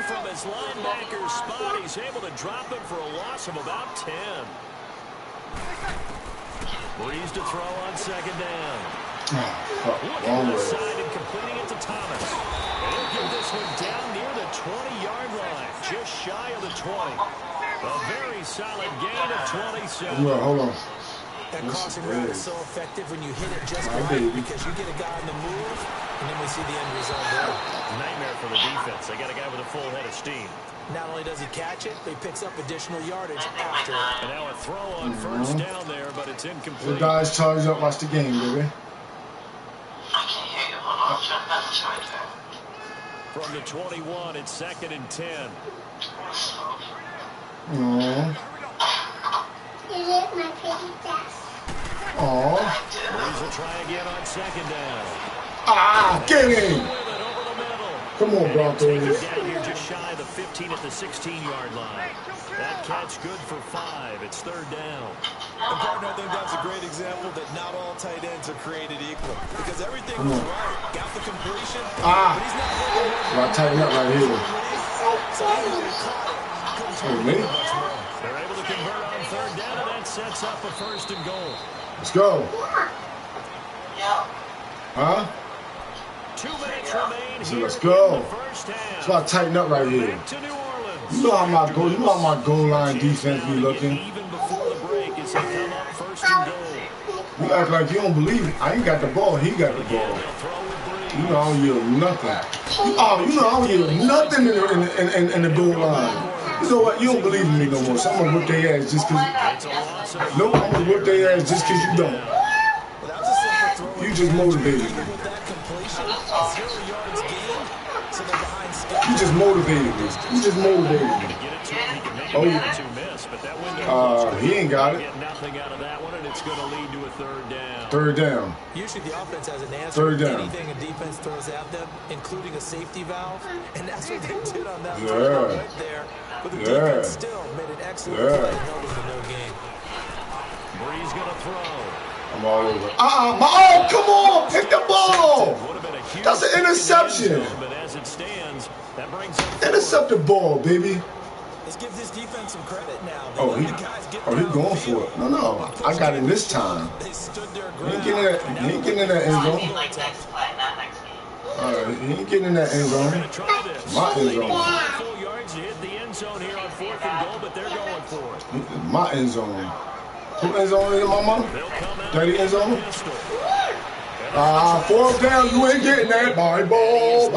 from his linebacker spot, he's able to drop it for a loss of about 10. Breeze to throw on 2nd down. Looking left side and completing it to Thomas. And he'll get this one down near the 20-yard line, just shy of the 20. A very solid gain of 27. Well, hold on. That crossing route is so effective when you hit it just right because you get a guy on the move, and then we see the end result there. Nightmare for the defense. They got a guy with a full head of steam. Not only does he catch it, but he picks up additional yardage after it. And now a throw on 1st down there, but it's incomplete. The guys charge up. Watch the game, baby. I can't hear you. Hold on. I'm trying to. From the 21, it's 2nd and 10. Breeze will try again on 2nd down. Get him! Come on, Broncos. Down here just shy of the 15 at the 16-yard line. That catch good for 5. It's 3rd down. And partner, I think that's a great example that not all tight ends are created equal. Because everything was right. Got the completion. But he's not working. I'll tighten up right here. Me? They're able to convert on 3rd down, and that sets up a 1st and goal. Let's go. Huh? 2 minutes remain. So let's go. First half. So I tighten up right here. Back to New Orleans. You know how my goal line defense be looking. Even before the break as they come up 1st and goal. You act like you don't believe it. I ain't got the ball. He got the ball. You know I don't yield nothing. You know I don't yield nothing in the goal line. You know what? You don't believe in me no more. So I'm gonna whip their ass just cause. Nope, I'm gonna whip their ass just cause you don't. You just motivated me. You just motivated me. You just motivated me. Oh, he ain't got it. Nothing out of that one, and it's going to lead to a 3rd down. 3rd down. Usually the offense has an answer 3rd to down. anything a defense throws at them, including a safety valve. And that's what they did on that Yeah. right there. But the defense still made an excellent play and held them to no game. Breeze going to throw. I'm all over. Come on! Pick the ball! That's an interception. But as it stands, that brings up Intercept the ball, baby. Let's give this defense some credit now. He going for it. No. I got it this time. They stood their He ground. ain't getting in that end zone. Like next play, not next game. He ain't getting in that end zone. My end zone. 4 yards to hit the end zone here on 4th and goal, but they're going for it. My end zone. Who end zone is it, mama? Daddy end zone? 4th down, you ain't getting that. My ball.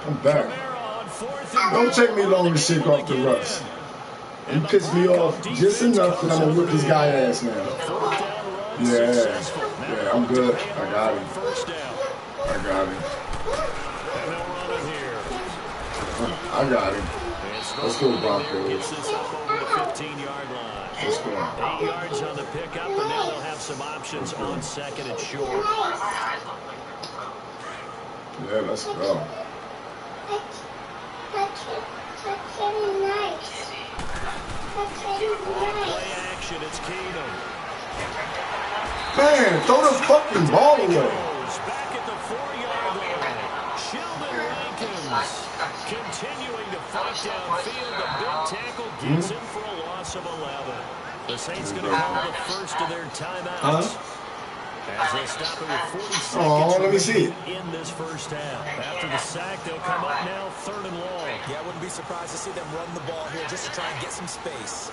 I'm back. Don't take me long to shake off the rust. You pissed me off just enough that I'm going to whip this guy ass now. Yeah, I'm good. I got him. I got him. Let's go, Broncos. Gets this up over the 15-yard line. Let's go. 8 yards on the pickup, and now they'll have some options on 2nd and short. Yeah, let's go. Play action, it's Keenum. Man, throw the fucking ball away. Back at the 4-yard line. Sheldon Rankins. It's in for a loss of 11. The Saints going to call the first of their timeouts. As they stop it with 40 seconds let me see. in this first half. After the sack, they'll come up now 3rd and long. Yeah, I wouldn't be surprised to see them run the ball here just to try and get some space.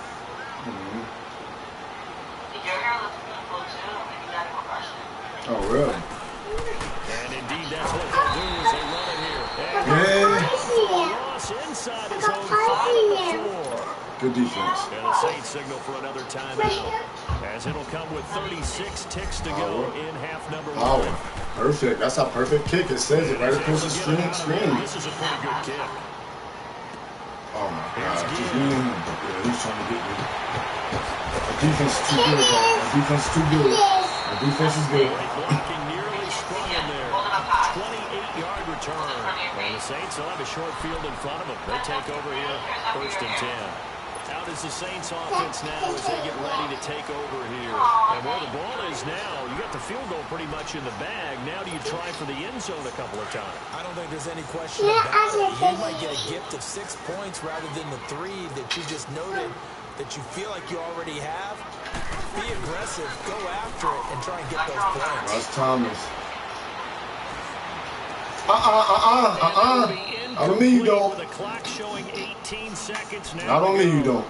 Oh, really? And indeed, that's what they'll do as they run it here. Loss inside his own 5-4. Good defense. And the Saints signal for another timeout, as it'll come with 36 ticks to go in half number 1. Perfect. That's a perfect kick. It says it right across the screen. This is a pretty good kick. Oh my God. He's trying to get me. Our defense is too good, man. Our defense is too good. Our defense is good. Blocking nearly sprung in there. 28-yard return. And the Saints will have a short field in front of them. They take over here, 1st and 10. Out is the Saints offense now as they get ready to take over here. And where the ball is now, you got the field goal pretty much in the bag. Now do you try for the end zone a couple of times? I don't think there's any question about it. You might get a gift of 6 points rather than the 3 that you just noted that you feel like you already have. Be aggressive, go after it, and try and get those points. Russ Thomas. I don't mean you don't. The clock showing 18 seconds now. I don't mean you don't.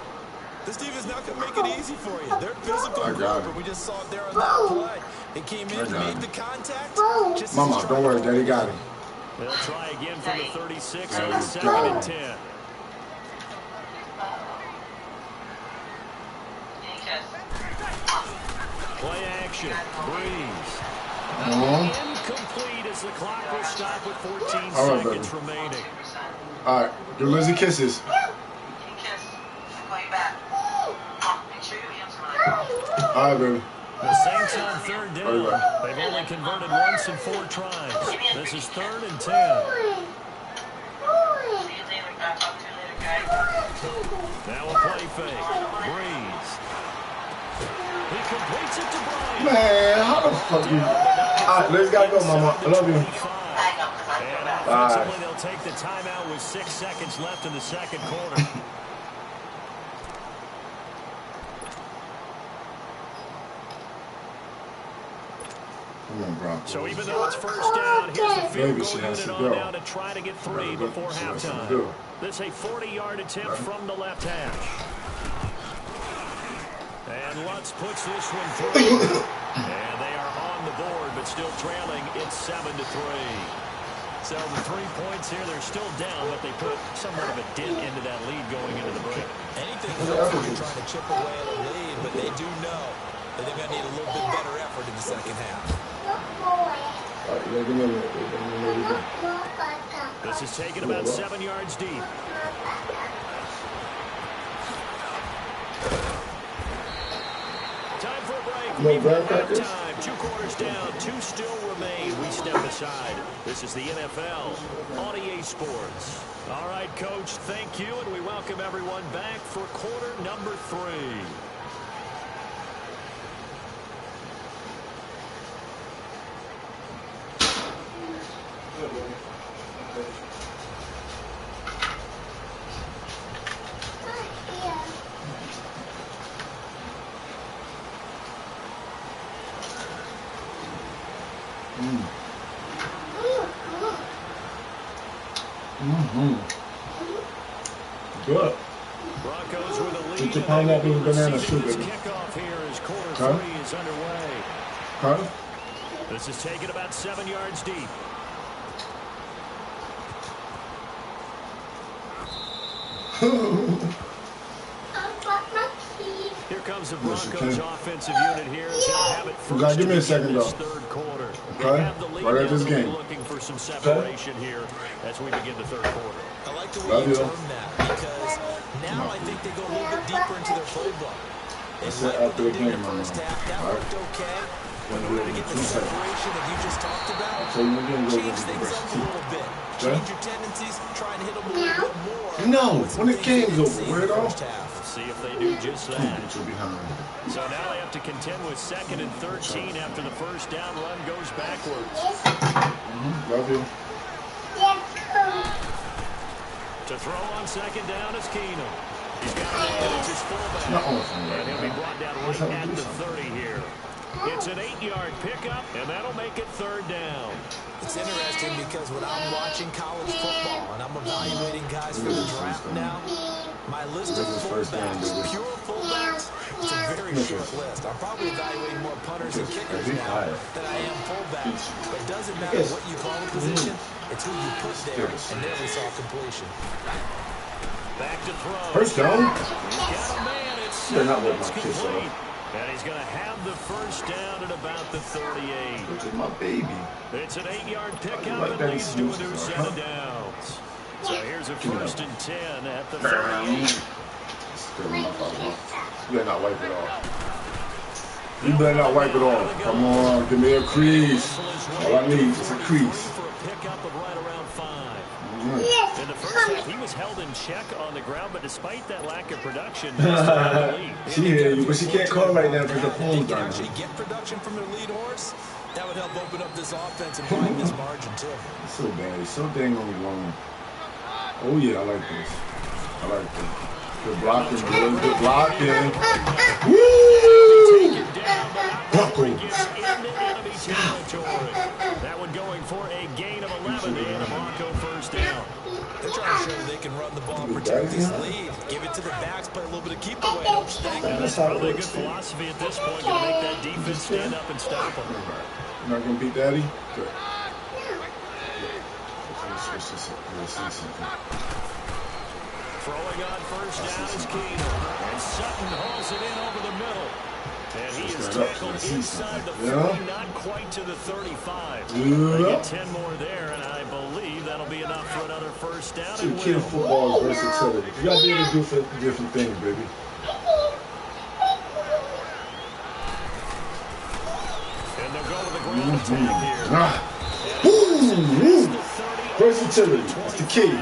This team is not going to make it easy for you. They're physical group, but we just saw it there on that play. It came in, made the contact. Mama, don't worry, Daddy got him. They'll try again from the 36 on 2nd and 10. Play action. Breeze. Incomplete as the clock will stop with 14 seconds remaining. All right, give Lizzie kisses. All right, baby. The Saints on 3rd down. They've only converted once in 4 tries. This is 3rd and 10. Now a play fake. Breeze. He completes it to Bryant. Man, how the fuck you? All right, let's gotta go, Mama. I love you. And offensively, they'll take the timeout with 6 seconds left in the 2nd quarter. Come on, bro. So even though it's 1st down, here's the field goal unit on now to try to get 3 before halftime. This is a 40-yard attempt from the left hash. And Lutz puts this one through. And they are on the board, but still trailing. It's 7-3. So the 3 points here, they're still down, but they put somewhat of a dent into that lead going into the break. Anything helps when you're trying to chip away at a lead, but they do know that they're going to need a little bit better effort in the 2nd half. This is taken about 7 yards deep. Time for a break. We've got halftime. 2 quarters down. 2 still remain. We step aside. This is the NFL on EA Sports. All right, Coach, thank you, and we welcome everyone back for quarter number 3. Good. Broncos with a lead. Get your pineapple and banana too, baby. Kickoff here as quarter 3 is underway. Huh? This is taken about 7 yards deep. Here comes the Broncos offensive unit here. Have it first give me a second, though. 3rd quarter. Okay. Have the lead right at this game. looking for some separation here as we begin the 3rd quarter. I like the way you term that because now I think they go a little bit deeper into their playbook. They like what they did in the first half. That worked okay. But in order to get the separation that you just talked about, change things up a little bit. Change your tendencies, try and hit them a little bit more. No, when the game's over, weirdo. See if they do just that. So now they have to contend with 2nd and 13 after the first down run goes backwards. Love you. To throw on 2nd down is Keenum. He's got it, and it's his fullback. And he'll be brought down right at the 30 here. It's an 8-yard pickup, and that'll make it 3rd down. It's interesting because when I'm watching college football and I'm evaluating guys for the draft now, my list of fullbacks, pure fullbacks, it's a very short list. I'm probably evaluating more punters and kickers now than I am fullbacks. But it doesn't matter what you call the position, it's who you put there, and there we saw completion. Back to throw. First down. He's got a man. It's complete. And he's going to have the first down at about the 38. Which is my baby. It's an 8-yard pickup and leads to a new set of downs. So here's a 1st and 10 at the 38. You better not wipe it off. You better not wipe it off. Come on, give me a crease. All I need is a crease. For a pickup of right around 5. In the first half, he was held in check on the ground, but despite that lack of production, she hear you, but she can't call right now because the phone's down. Actually get production from their lead horse. That would help open up this offense and widen this margin too. It's so bad. It's so dang on long. Oh yeah, I like this. I like this. Good blocking, boys. Good blocking. Woo! Broncos. That one going for a gain of 11 and a Bronco first down. They're trying to show that they can run the ball, protect this lead, give it to the backs, play a little bit of keep away, don't you think? That's probably a good philosophy at this point to make that defense stand up and stop them. You're not going to beat Daddy? Good. Throwing on first down is Keenum. And Sutton hauls it in over the middle. And he is tackled inside the 40, not quite to the 35. They get 10 more there, and I believe that'll be enough for another first down. See, kid football is versatility. You got to be able to do different things, baby. And they'll go with the ground attack here. Versatility. That's the key.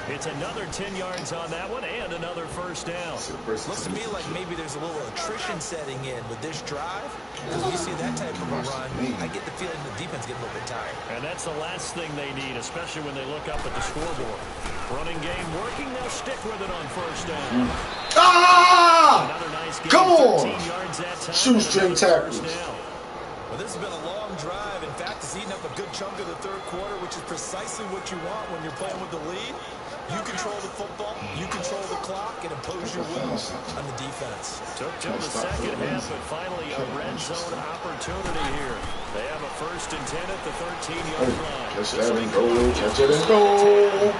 It's another 10 yards on that one and another first down. Looks to me like maybe there's a little attrition setting in with this drive. Because we see that type of a run, I get the feeling the defense getting a little bit tired. And that's the last thing they need, especially when they look up at the scoreboard. Running game working, they'll stick with it on first down. Ah! Another nice game, Come on! 13 yards that time. Shoestring tackles. Well, this has been a long drive. In fact, it's eaten up a good chunk of the third quarter, which is precisely what you want when you're playing with the lead. You control the football, you control the clock, and impose your will on the defense. Took till the second half, but finally a red zone opportunity here. They have a 1st and 10 at the 13-yard line. Catch that and go, catch it and go.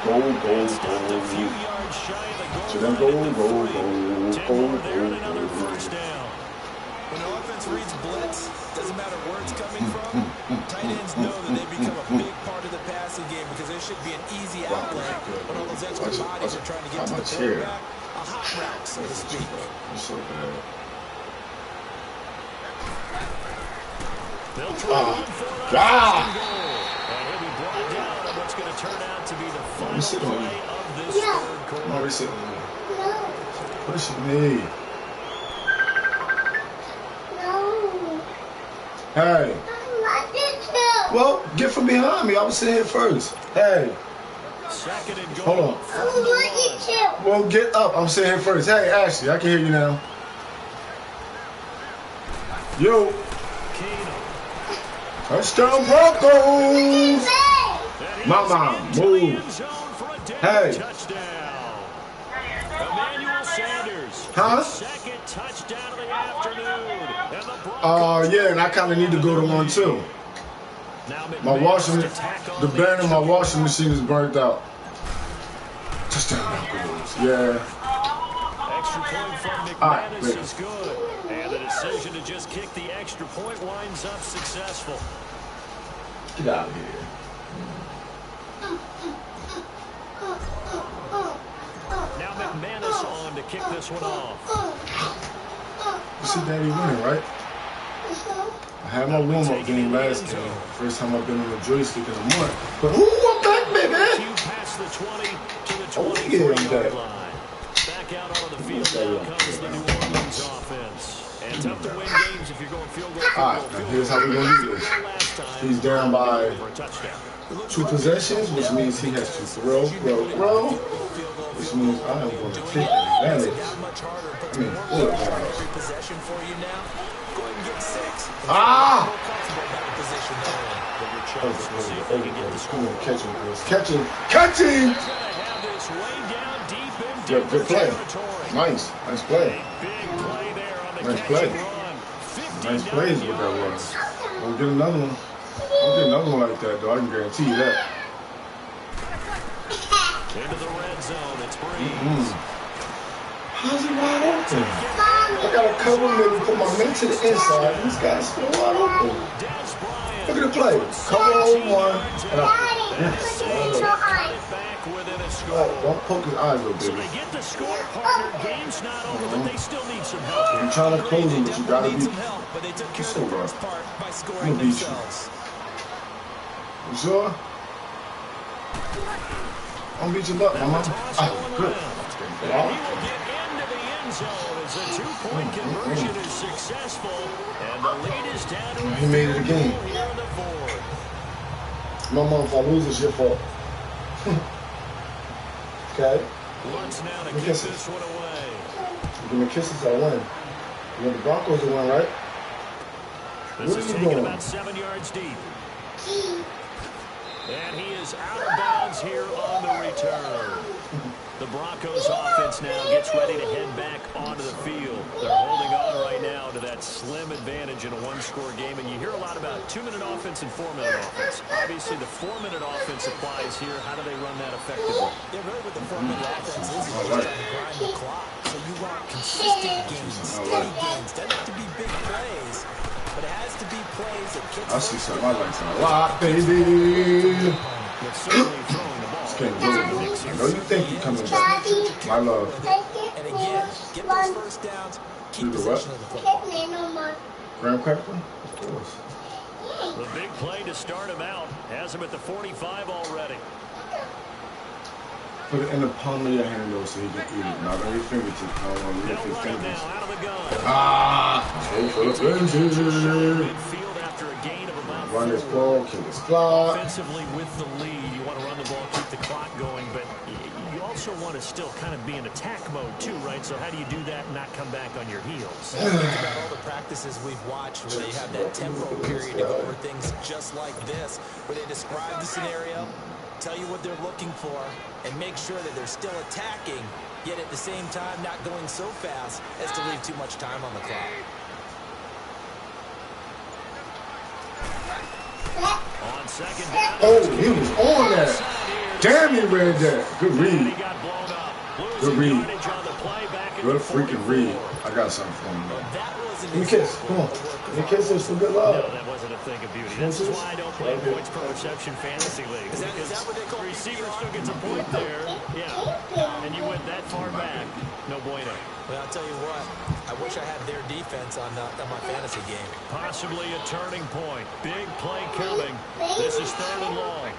Go, go, go. A few yards shy of the Catch it and go, go, go. 10 more there and another first down. When the offense reads blitz, doesn't matter where it's coming from, tight ends know that they become a big part of the passing game because there should be an easy outlet when all those extra bodies are trying to get to the quarterback. A hot route, so to speak. It's so bad. They'll try one for it. And he'll be brought down on what's going to turn out to be the final play of this third quarter. No, reset. What does she need? Hey. Well, get from behind me. I was sitting here first. Hey. Second and Hold on. Well, get up. I'm sitting here first. Hey, Ashley, I can hear you now. Yo. Touchdown Broncos. Mama, move. Hey. Emmanuel Sanders. Huh? Second touchdown of the afternoon. Yeah, and I kind of need to go to one too. My washing, the band in my washing machine is burnt out. Touchdown Broncos. Yeah. Extra point from McManus is good. And the decision to just kick the extra point winds up successful. Get out of here. Now McManus on to kick this one off. You see Daddy winning, right? I had my warm-up game last game. First time I've been on the joystick in a month. But I'm back, baby! Past the 20 to the 23-yard line. Back out onto the field now comes the New Orleans offense. And tough to win games if you're going field goal. All right, here's how we're going to do this. He's down by 2 possessions, which means he has to throw, which means I am going to take advantage. I mean, full advantage. Ah! Catching! Good play. Nice play. Nice play. Nice plays with that one. Don't get another one. Don't get another one like that, though. I can guarantee you that. Into the red zone. It's Breeze. How's he wide open? I got to cover him and put my men to the inside. This guy's still wide open. Look at the play. Cover on one. Don't poke his eyes up, baby. So they get the score, partner. Game's not over, but they still need some help. You're trying to close him, but you got to be. But they took care of the first part by scoring I'm gonna beat themselves. You sure? I'm beat your butt, mama. Good. He will get into the end zone as the 2-point conversion is successful, and the lead is down to He made it again. here in the fourth. Mama, if I lose, it's your fault. Okay? Wants now to Give me give kisses. this one away. Give me kisses, I win. You want the Broncos to win, right? This What is are you taken doing? about 7 yards deep. And he is out of bounds here on the return. The Broncos offense now gets ready to head back onto the field. They're holding on right now to that slim advantage in a one-score game. And you hear a lot about 2-minute offense and 4-minute offense. Obviously, the 4-minute offense applies here. How do they run that effectively? Yeah, really with the 4-minute offense is just trying to grind the clock. So you want consistent games, steady games. Doesn't have to be big plays, but it has to be plays that kick. I see something I like a lot, baby. But certainly throwing the ball. Can't do it. I know you think you're coming back. My love. And again, get those first downs, keep Do the what? possession of the football. Graham cracker? Of course. The big play to start him out has him at the 45 already. Put it in the palm of your hand, though, so you can eat it. Not on your fingertips. I don't want to lift They'll your run it fingers. now out of the gun. Ah! Go for the fences. Midfield after a gain of about Run this 4. ball, kill this clock. Offensively with the lead, you want to run the ball, keep the clock going, but you also want to still kind of be in attack mode too, right? So how do you do that and not come back on your heels? Think about all the practices we've watched where they have that tempo period to go over things just like this, where they describe the scenario, tell you what they're looking for, and make sure that they're still attacking, yet at the same time not going so fast as to leave too much time on the clock. On second down. Oh, he was on that. Damn, he read that. Good read. He got blown up. Good Losing read. yardage on the play back at Good the freaking 44. read. I got something for him, though. That wasn't Give me a kiss. Come on. Give me a kiss is for good No, love. that wasn't a thing of beauty. This is why I don't play points per reception fantasy leagues. Is that Because what they call the receiver PPR? still gets a point there. Yeah. And you went that far back. No bueno. Well, I'll tell you what, I wish I had their defense on my fantasy game. Possibly a turning point. Big play coming. This is 3rd and long.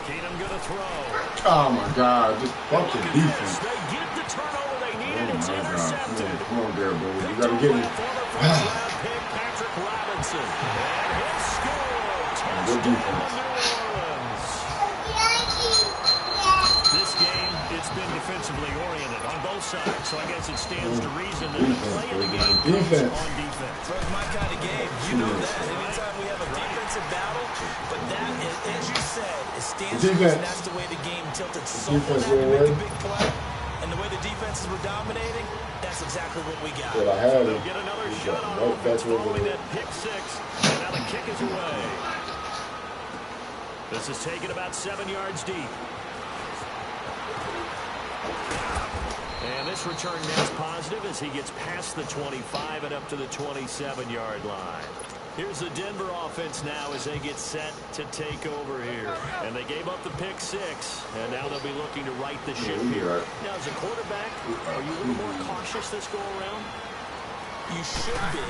Keenum going to throw. Oh, my God. Just fucking defense. They get the turnover they needed. Oh, It's my God. intercepted. Come on, there, baby. You got to get me. Former first-round pick Patrick Robinson. And he'll score. Good Touchdown, defense. New Orleans. This game, it's been defensively oriented on both sides, so I guess it stands to reason that the play of the game comes on defense. So it's my kind of game. You know that. Anytime we have a defensive battle, but that is, as you said, it stands to reason that's the way the game tilted. Someone had to make a big play, and the way the defenses were dominating, that's exactly what we got. But I had They'll it. get another He shot got on right back offense over following there. that pick six, and now the kick is away. This is taken about 7 yards deep. And this return net's positive as he gets past the 25 and up to the 27-yard line. Here's the Denver offense now as they get set to take over here. And they gave up the pick six, and now they'll be looking to right the ship here. Now, as a quarterback, are you a little more cautious this go around? You should be,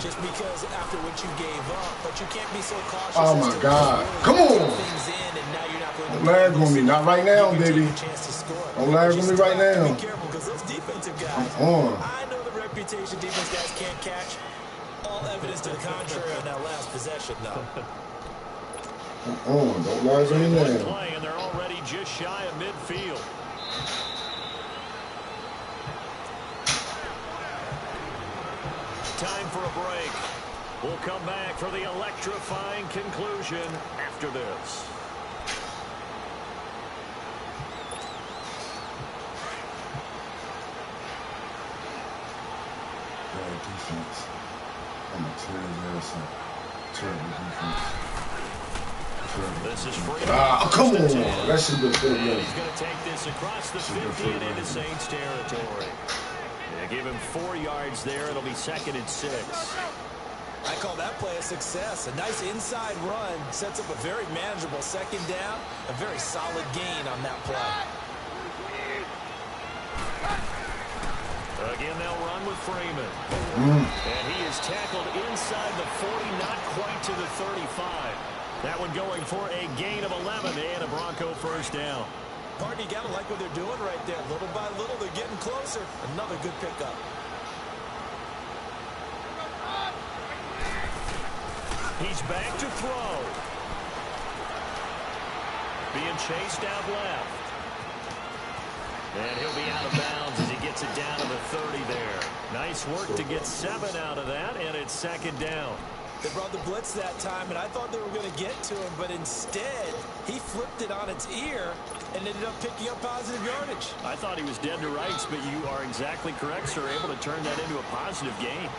just because after what you gave up, but you can't be so cautious. Oh, my God. Come on. Things in, and now you're not going to Don't lag on me. Not right now, baby. chance to score. Don't lag on me right now. Be careful, because those defensive guys, On. I know the reputation defense guys can't catch, All evidence to the contrary on that last possession, though. Don't rise on me now. Play, and they're already just shy of midfield. Time for a break. We'll come back for the electrifying conclusion after this. Defense. I'm a terrible defense. This is free. Come on. That should be good. He's going to take this across the 50 and into Saints territory. Yeah, give him 4 yards there. It'll be 2nd and 6. I call that play a success. A nice inside run sets up a very manageable 2nd down. A very solid gain on that play. Again, they'll run with Freeman. And he is tackled inside the 40, not quite to the 35. That one going for a gain of 11 and a Bronco first down. Partner, you got to like what they're doing right there. Little by little, they're getting closer. Another good pickup. He's back to throw. Being chased out left. And he'll be out of bounds as he gets it down to the 30 there. Nice work to get 7 out of that, and it's 2nd down. They brought the blitz that time, and I thought they were going to get to him, but instead, he flipped it on its ear and ended up picking up positive yardage. I thought he was dead to rights, but you are exactly correct, sir. Able to turn that into a positive gain.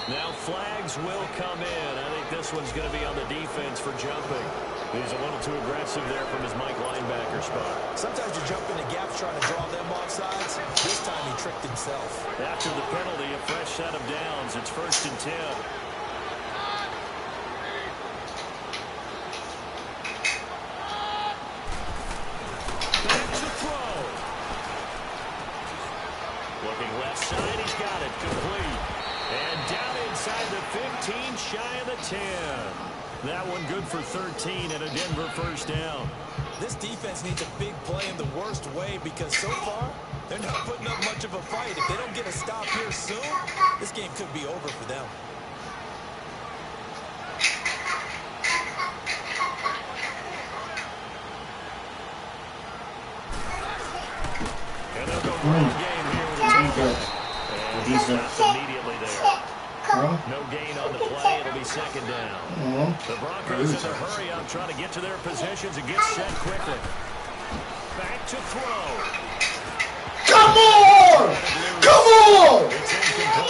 Now flags will come in. I think this one's going to be on the defense for jumping. He's a little too aggressive there from his Mike linebacker spot. Sometimes you jump into gaps trying to draw them off sides. This time he tricked himself. After the penalty, a fresh set of downs. It's 1st and 10. Back to throw. Looking left side, he's got it. Complete. And down inside the 15, shy of the 10. That one good for 13 and a Denver first down. This defense needs a big play in the worst way because so far, they're not putting up much of a fight. If they don't get a stop here soon, this game could be over for them. And they'll go for the game here with a tackle. And he stops immediately there. No gain on the play. It'll be 2nd down. The Broncos in a hurry up, trying to get to their positions and get set quickly. Back to throw. Come on! Come on!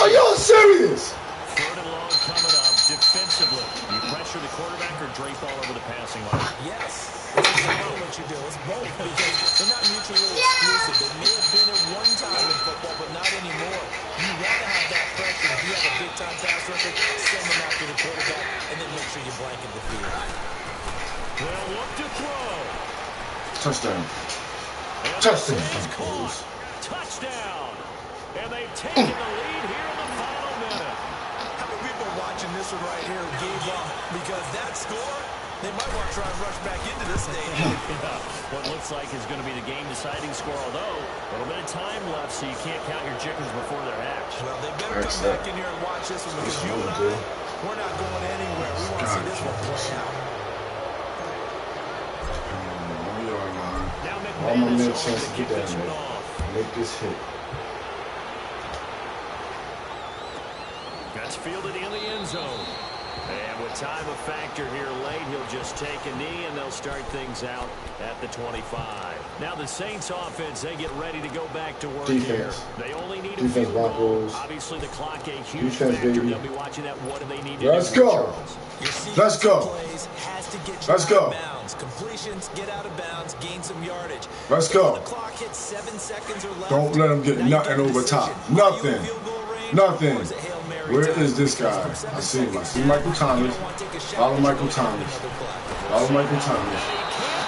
Are y'all serious? 3rd and long coming up defensively. You pressure the quarterback or drape all over the passing line? Yes. It's exactly what you do. It's both because they're not mutually exclusive. They may have been at one time in football, but not anymore. You want to have that pressure. If you have a big-time pass rusher, send them after the quarterback, and then make sure you blanket the field. Well, look to throw. Touchdown. And Touchdown. Touchdown. And they've taken the lead here in the final minute. How many people watching this one right here gave up because that score? They might want to try and rush back into this stadium. Yeah, what looks like is going to be the game-deciding score, although a little bit of time left, so you can't count your chickens before they're hatched. Well, they better come back in here and watch this one because you and I, we're not going anywhere. We want to see this one play out. Now All my McMahon men is chance to to kick get this down one there. off. Make this hit. That's fielded in the end zone. And with time a factor here late, he'll just take a knee, and they'll start things out at the 25. Now the Saints offense, they get ready to go back to work here. They only need a field goal. Obviously, the clock a huge factor. Baby. They'll be watching that. What do they need to do? Let's go. Let's go. Let's go. Completions, get out of bounds, gain some yardage. Let's go. The clock hits 7 seconds or less. Don't let them get nothing over top. Nothing. Nothing. Where is this guy? I see him. I see Michael Thomas. Follow Michael Thomas. Follow Michael Thomas.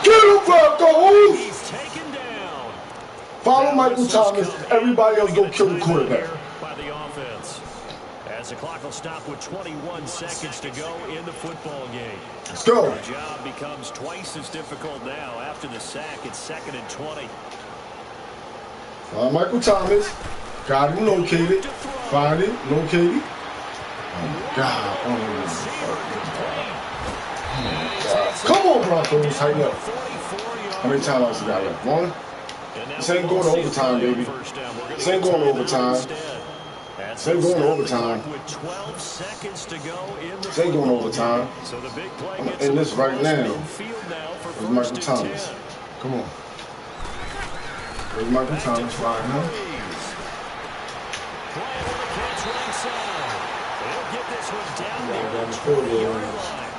Get him, Broncos! He's taken down. Follow Michael Thomas. Everybody else go kill the quarterback. By the offense. as the clock will stop with 21 seconds to go in the football game. Let's go. The job becomes twice as difficult now. After the sack, it's 2nd and 20. Michael Thomas. Got him located. Find it. Located. Oh, my God. Oh, my God. Come on, Broncos. Tighten up. How many timeouts you got left? One? This ain't going to overtime, baby. This ain't going to overtime. This ain't going to overtime. This ain't going to overtime. I'm in this right now. Where's Michael Thomas? Come on. Where's Michael Thomas right now?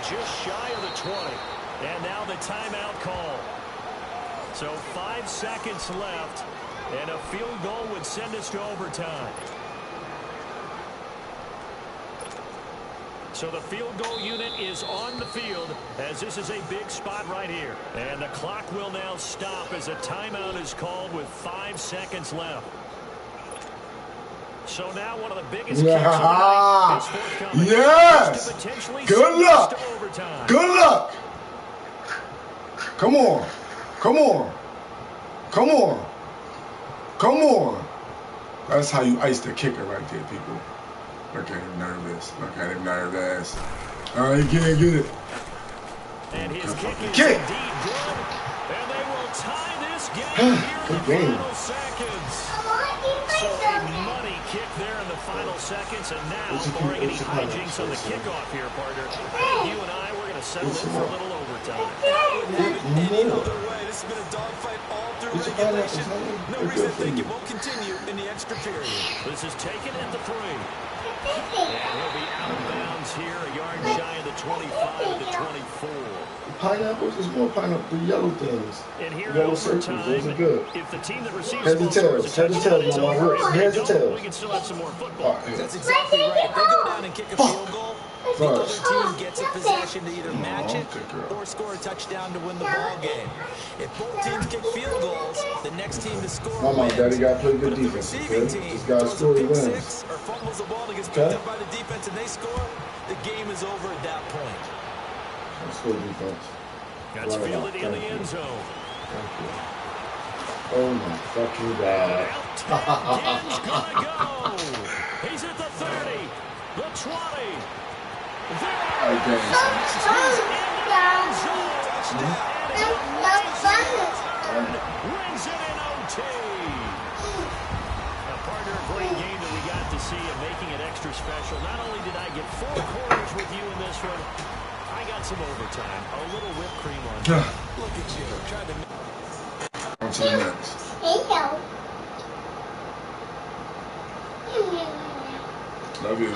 Just shy of the 20. And now the timeout call. So 5 seconds left, and a field goal would send us to overtime. So the field goal unit is on the field, as this is a big spot right here. And the clock will now stop as a timeout is called with 5 seconds left. So now one of the biggest kicks of the night is forthcoming. Yes! Good luck! Good luck! Come on. Come on. Come on. Come on. That's how you ice the kicker right there, people. Look at him nervous. Look at him nervous. All right, get it. And his kick is kick. Indeed good. And they will tie this game here in the final seconds. So a money kick there in the final seconds. And now, barring any hijinks on the kickoff here, partner, you and I, we're going to settle in for a little overtime. Any other way. This has been a dogfight all through regulation. No reason to think it won't continue in the extra period. This is taken at the 3. And he'll be out of bounds here, a yard shy of the 25 to the 24. Pineapples is more pineapple. The yellow things. And here yellow circles. Those are good. If the team that receives heads and tails. Heads and tails, my man. Heads and tails. We can still have some more football. That's exactly right. If they go down and kick a field goal, the other team gets a possession to either match it or score a touchdown to win the ball game. If both teams kick field goals, the next team to score my mom, daddy got to play good defense. Okay? This guy's scoring wins. Or fumbles the ball and gets picked up by the defense and they score, the game is over at that point. Let's go defense. That's fielded in the end zone. Thank you. Oh my fucking God. Game's gonna go. He's at the 30, the 20. Touchdown. Wins it in OT. A partner, a great game that we got to see and making it extra special. Not only did I get 4 quarters with you in this one, I got some overtime. A little whipped cream on top. Look at you. Tried to... On to the next. Love you.